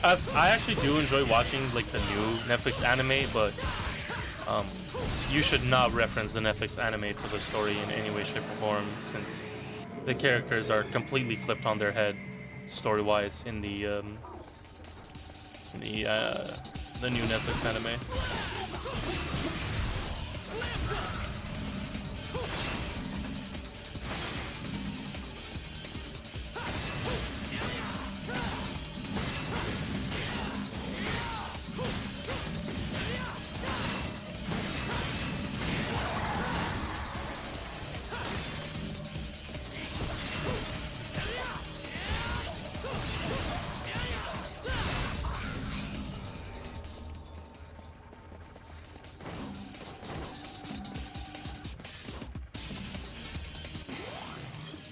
As I actually do enjoy watching like the new Netflix anime, but you should not reference the Netflix anime to the story in any way, shape, or form, since the characters are completely flipped on their head, story-wise, in the new Netflix anime.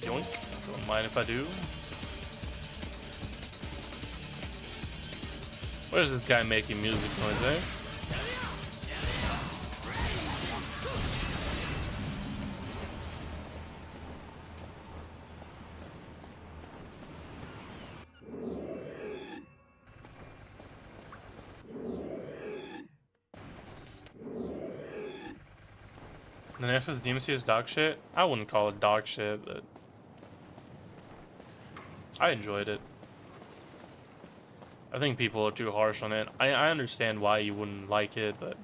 Yoink. Don't mind if I do. Where's this guy making music noise, eh? The Netflix DMC is dog shit? I wouldn't call it dog shit, but I enjoyed it. I think people are too harsh on it. I understand why you wouldn't like it, but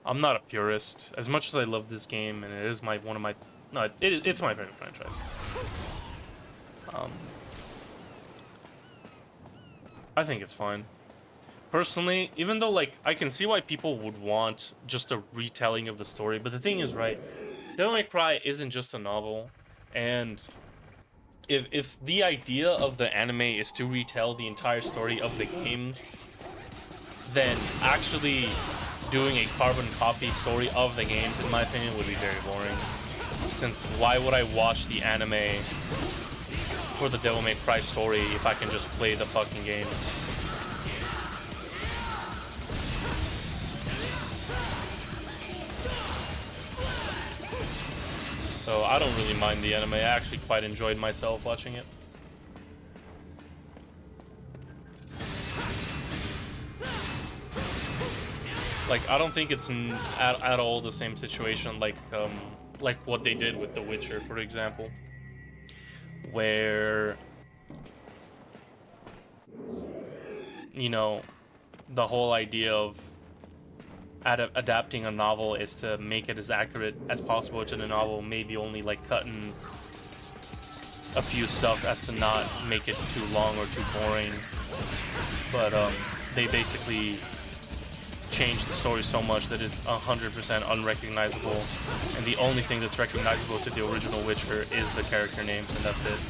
I'm not a purist. As much as I love this game, and it is it's my favorite franchise. I think it's fine. Personally, even though, like, I can see why people would want just a retelling of the story, but the thing is, right, Devil May Cry isn't just a novel, and if the idea of the anime is to retell the entire story of the games, then actually doing a carbon copy story of the games, in my opinion, would be very boring. Since why would I watch the anime for the Devil May Cry story if I can just play the fucking games? So I don't really mind the anime. I actually quite enjoyed myself watching it. Like, I don't think it's at all the same situation like what they did with The Witcher, for example, where, you know, the whole idea of adapting a novel is to make it as accurate as possible to the novel, maybe only like cutting a few stuff as to not make it too long or too boring. But they basically changed the story so much that it's 100% unrecognizable, and the only thing that's recognizable to the original Witcher is the character names, and that's it.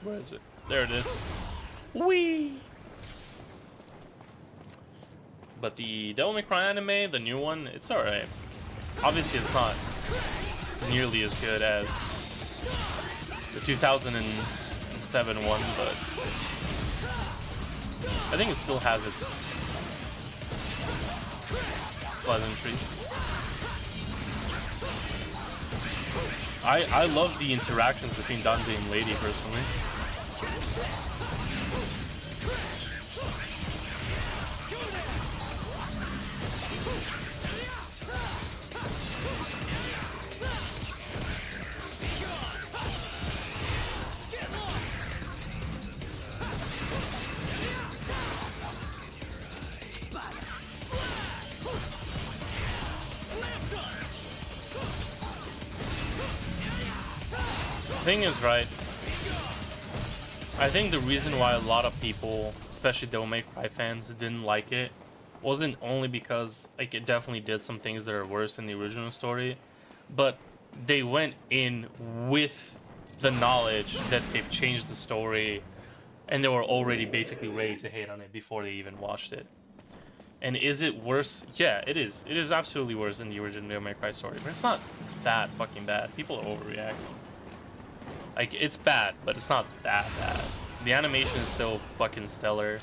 Where is it? There it is. Whee! But the Devil May Cry anime, the new one, it's alright. Obviously, it's not nearly as good as the 2007 one, but I think it still has its pleasantries. I love the interactions between Dante and Lady, personally. Thing is, right, I think the reason why a lot of people, especially Devil May Cry fans, didn't like it wasn't only because like it definitely did some things that are worse than the original story, but they went in with the knowledge that they've changed the story and they were already basically ready to hate on it before they even watched it. And is it worse? Yeah, it is. It is absolutely worse than the original Devil May Cry story, but it's not that fucking bad. People are overreacting. Like, it's bad, but it's not that bad. The animation is still fucking stellar.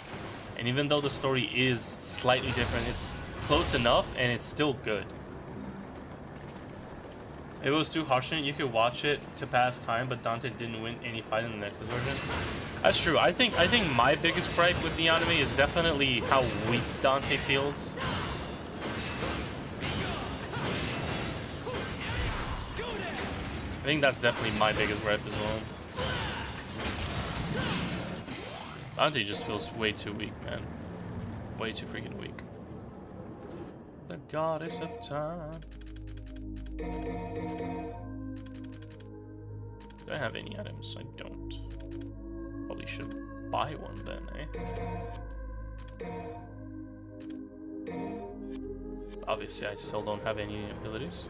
And even though the story is slightly different, it's close enough and it's still good. If it was too harsh on it, you could watch it to pass time, but Dante didn't win any fight in the next version. That's true. I think my biggest gripe with the anime is definitely how weak Dante feels. I think that's definitely my biggest gripe as well. Dante just feels way too weak, man. Way too freaking weak. The goddess of time. Do I have any items? I don't. Probably should buy one then, eh? Obviously, I still don't have any abilities.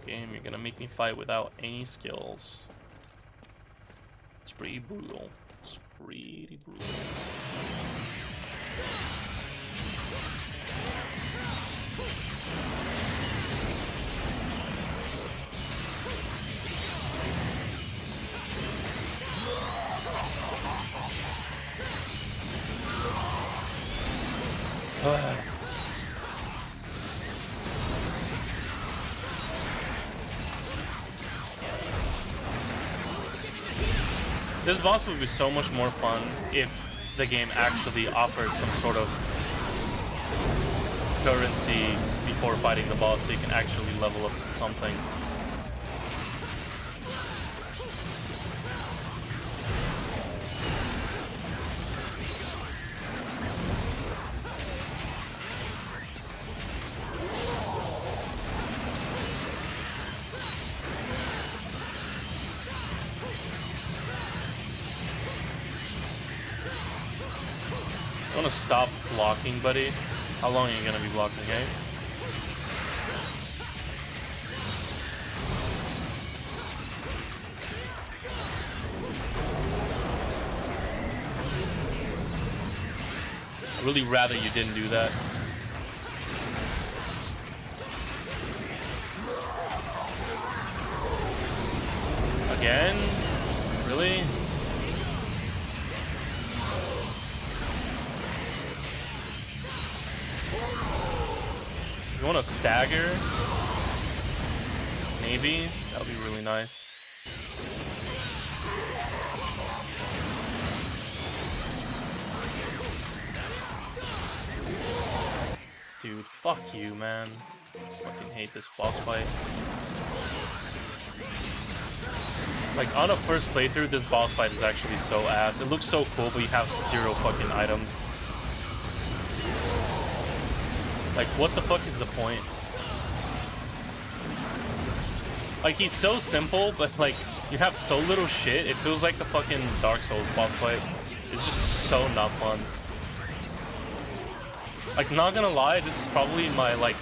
Game, you're gonna make me fight without any skills. It's pretty brutal. It's pretty brutal. This boss would be so much more fun if the game actually offered some sort of currency before fighting the boss, so you can actually level up something. I want to stop blocking, buddy. How long are you gonna be blocking, hey? I'd really rather you didn't do that. Again? Really? You want to stagger? Maybe? That would be really nice. Dude, fuck you, man. Fucking hate this boss fight. Like, on a first playthrough, this boss fight is actually so ass. It looks so cool, but you have 0 fucking items. Like, what the fuck is the point? Like, he's so simple, but, like, you have so little shit. It feels like the fucking Dark Souls boss fight. It's just so not fun. Like, not gonna lie, this is probably my, like,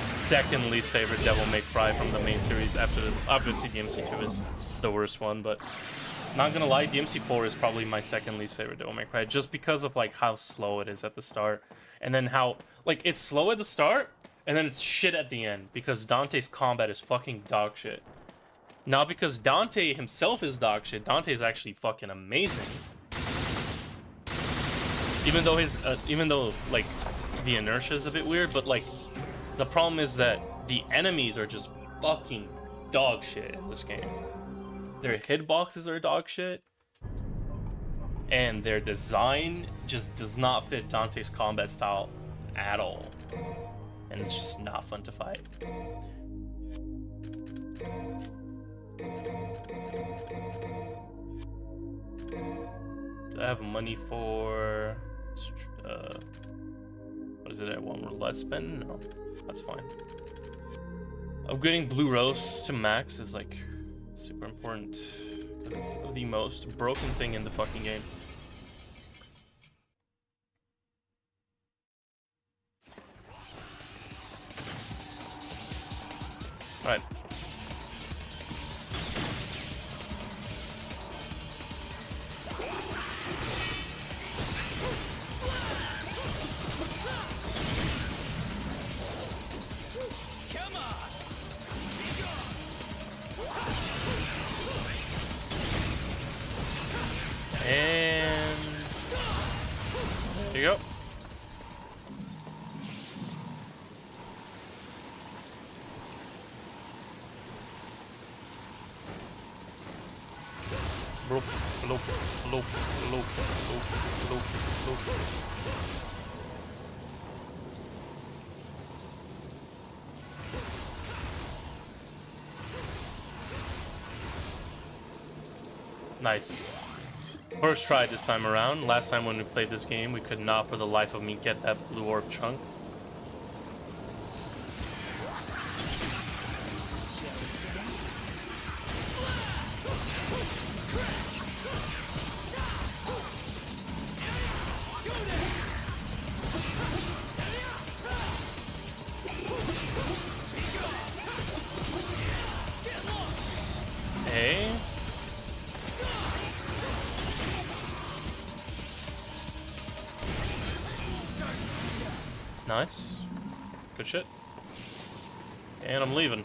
second least favorite Devil May Cry from the main series after obviously DMC 2 is the worst one, but not gonna lie, DMC 4 is probably my second least favorite Devil May Cry just because of like how slow it is at the start, and then how like it's slow at the start and then it's shit at the end because Dante's combat is fucking dog shit. Not because Dante himself is dog shit, Dante is actually fucking amazing. Even though like the inertia is a bit weird, but like the problem is that the enemies are just fucking dog shit in this game. Their hitboxes are dog shit, and their design just does not fit Dante's combat style at all, and it's just not fun to fight. Do I have money for what is it at one roulette spin? No, that's fine. Upgrading Blue Rose to max is like super important because it's the most broken thing in the fucking game. All right. And there you go. Bloop, bloop, bloop, bloop, bloop, bloop, bloop. Nice. First try this time around. Last time when we played this game, we could not for the life of me get that blue orb chunk. Hey. Nice. Good shit. And I'm leaving.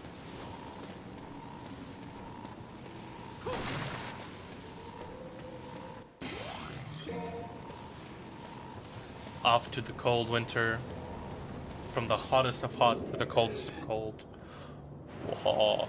Off to the cold winter. From the hottest of hot to the coldest of cold. Whoa.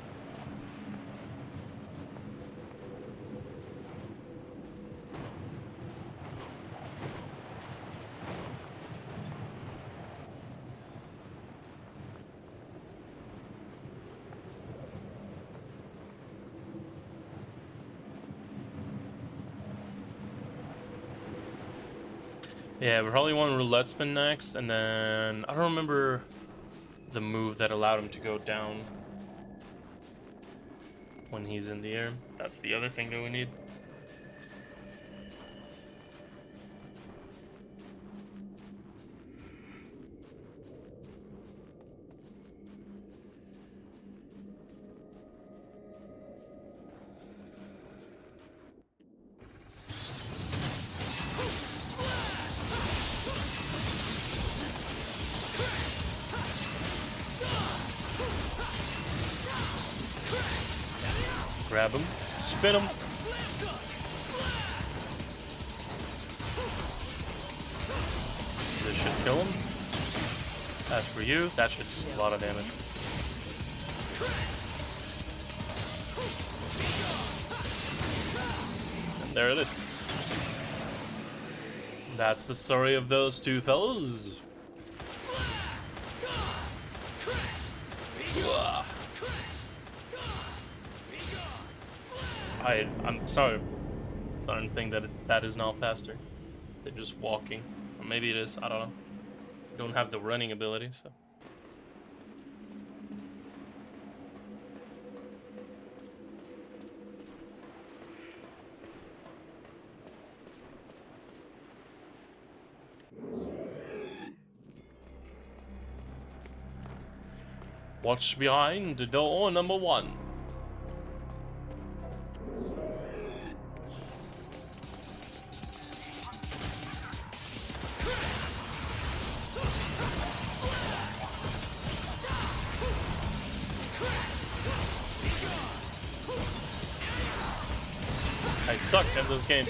Yeah, we probably want roulette spin next, and then I don't remember the move that allowed him to go down when he's in the air. That's the other thing that we need. Grab him. Spin him. This should kill him. That's for you. That should do a lot of damage. And there it is. That's the story of those two fellows. I'm sorry. I don't think that is now faster. They're just walking. Or maybe it is. I don't know. We don't have the running ability, so. What's behind the door number 1? I suck at this game.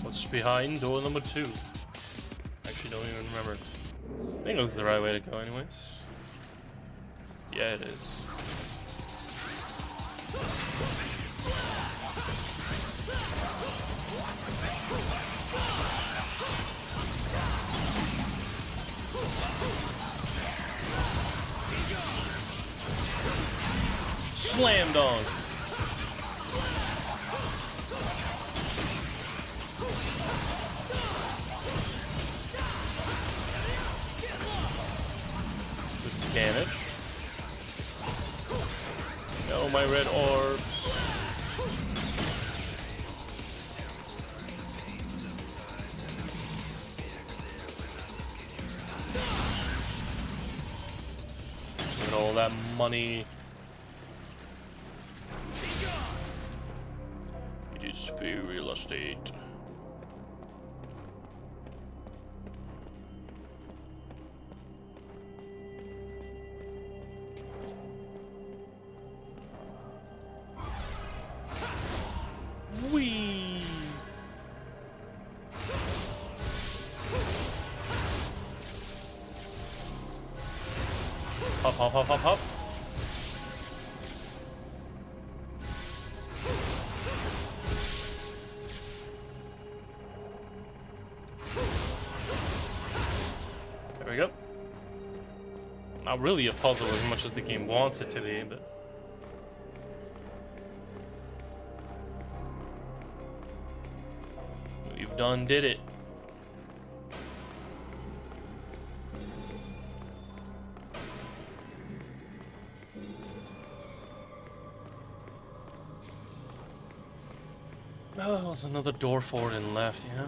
What's behind door number 2? Actually, don't even remember. I think it was the right way to go anyways. Yeah, it is. Slam dunk. Damage. No, my red orbs. Get all that money. It is free real estate. Whee! Hop, hop, hop, hop, hop. There we go. Not really a puzzle as much as the game wants it to be, but... we've done did it. Oh, there's another door forward and left, yeah.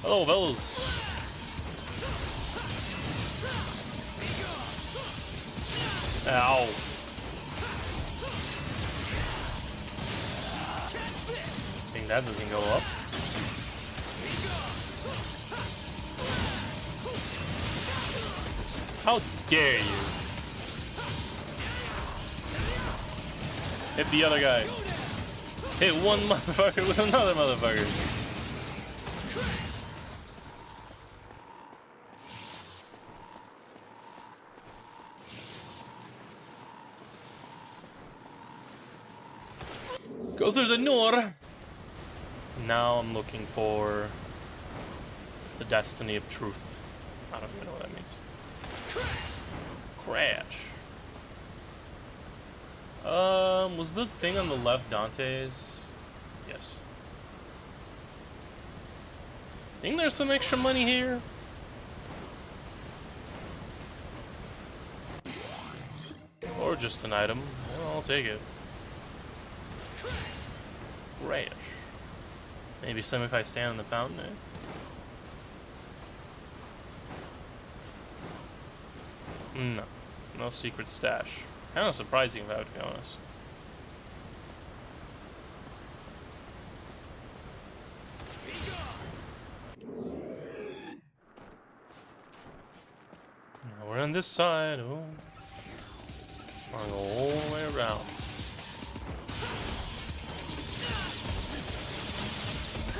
Hello, fellas. Ow. I think that doesn't go up. How dare you? Hit the other guy. Hit one motherfucker with another motherfucker. Go through the door. Now I'm looking for the destiny of truth. I don't even know what that means. Crash. Was the thing on the left Dante's? Yes. Think there's some extra money here? Or or just an item. Well, I'll take it. Grayish. Maybe some if I stand in the fountain, eh? No. No secret stash. Kind of surprising if I would be honest. Now we're on this side. Oh. I'll go all the way around.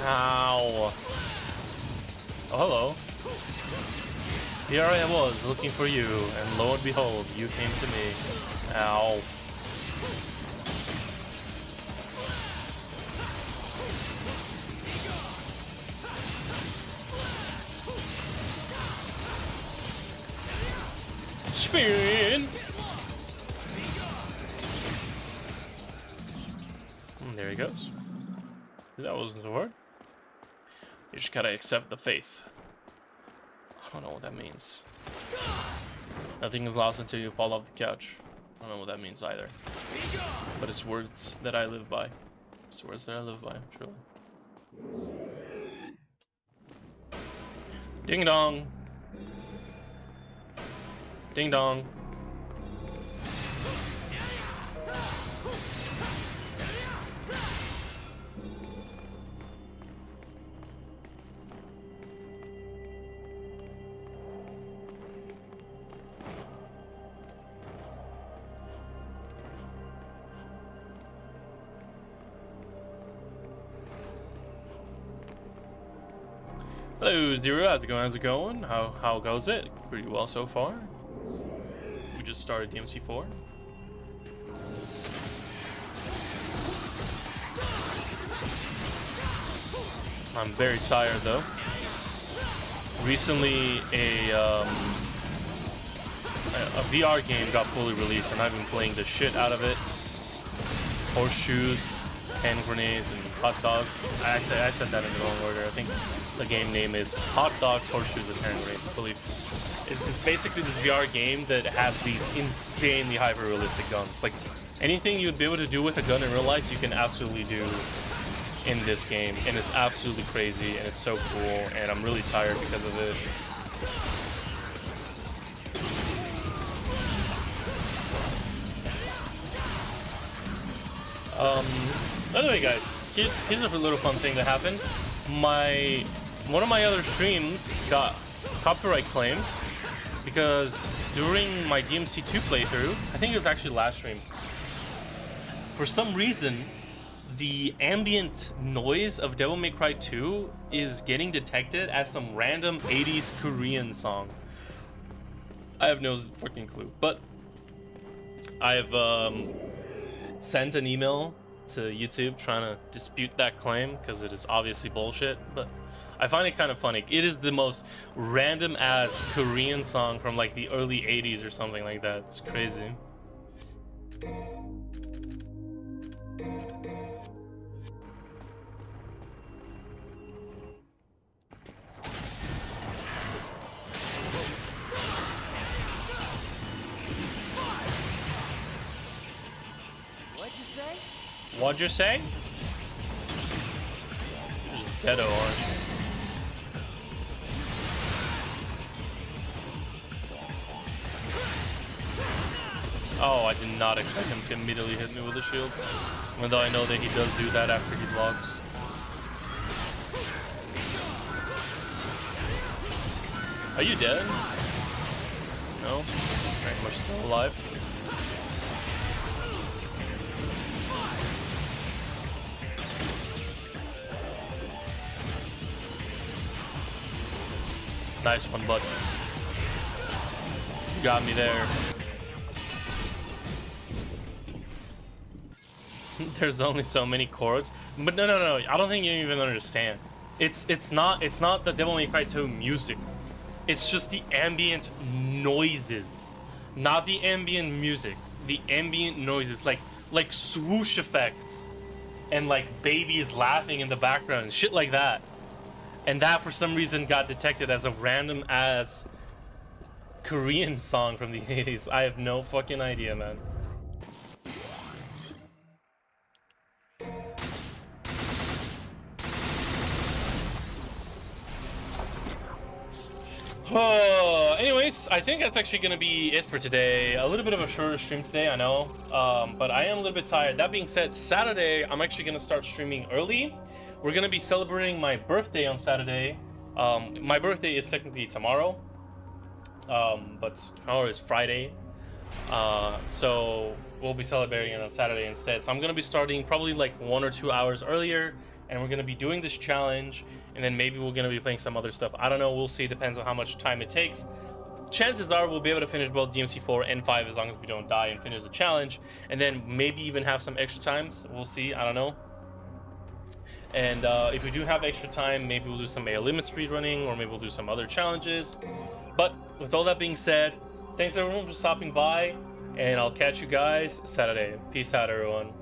Ow. Oh, hello. Here I was looking for you, and lo and behold, you came to me. Ow. Spin! And there he goes. That wasn't the word. You just gotta accept the faith. I don't know what that means. Nothing is lost until you fall off the couch. I don't know what that means either. But it's words that I live by. It's words that I live by, truly. Ding dong. Ding dong. Hello, Zero. How's it going? How's it going? How goes it? Pretty well so far. We just started DMC 4. I'm very tired though. Recently, a VR game got fully released, and I've been playing the shit out of it. Horseshoes, hand grenades, and hot dogs. I said that in the wrong order. I think the game name is Hot Dogs, Horseshoes, and Hand Grenades, I believe. It's basically this VR game that has these insanely hyper-realistic guns. Like, anything you'd be able to do with a gun in real life, you can absolutely do in this game. And it's absolutely crazy, and it's so cool, and I'm really tired because of it. Anyway, guys, here's a little fun thing that happened. One of my other streams got copyright claimed because during my DMC 2 playthrough, I think it was actually last stream, for some reason, the ambient noise of Devil May Cry 2 is getting detected as some random 80s Korean song. I have no fucking clue, but I've sent an email to YouTube trying to dispute that claim because it is obviously bullshit, but I find it kind of funny. It is the most random ass Korean song from like the early 80s or something like that. It's crazy. What'd you say? Ghetto orange. Oh, I did not expect him to immediately hit me with a shield. Even though I know that he does do that after he vlogs. Are you dead? No? Very much still alive. Nice one, bud. You got me there. There's only so many chords, but no. I don't think you even understand. It's not the Devil May Cry 2 music. It's just the ambient noises, not the ambient music. The ambient noises, like swoosh effects, and like babies laughing in the background and shit like that. And that, for some reason, got detected as a random-ass Korean song from the 80s. I have no fucking idea, man. Anyways, I think that's actually gonna be it for today. A little bit of a shorter stream today, I know, but I am a little bit tired. That being said, Saturday I'm actually gonna start streaming early. We're gonna be celebrating my birthday on Saturday. My birthday is technically tomorrow, but tomorrow is Friday, so we'll be celebrating it on Saturday instead. So I'm gonna be starting probably like 1 or 2 hours earlier, and we're gonna be doing this challenge, and then maybe we're gonna be playing some other stuff. I don't know, we'll see. Depends on how much time it takes. Chances are we'll be able to finish both DMC 4 and 5 as long as we don't die and finish the challenge, and then maybe even have some extra times. We'll see. I don't know. And if we do have extra time, maybe we'll do some male limit speed running, or maybe we'll do some other challenges. But with all that being said, thanks everyone for stopping by, and I'll catch you guys Saturday. Peace out, everyone.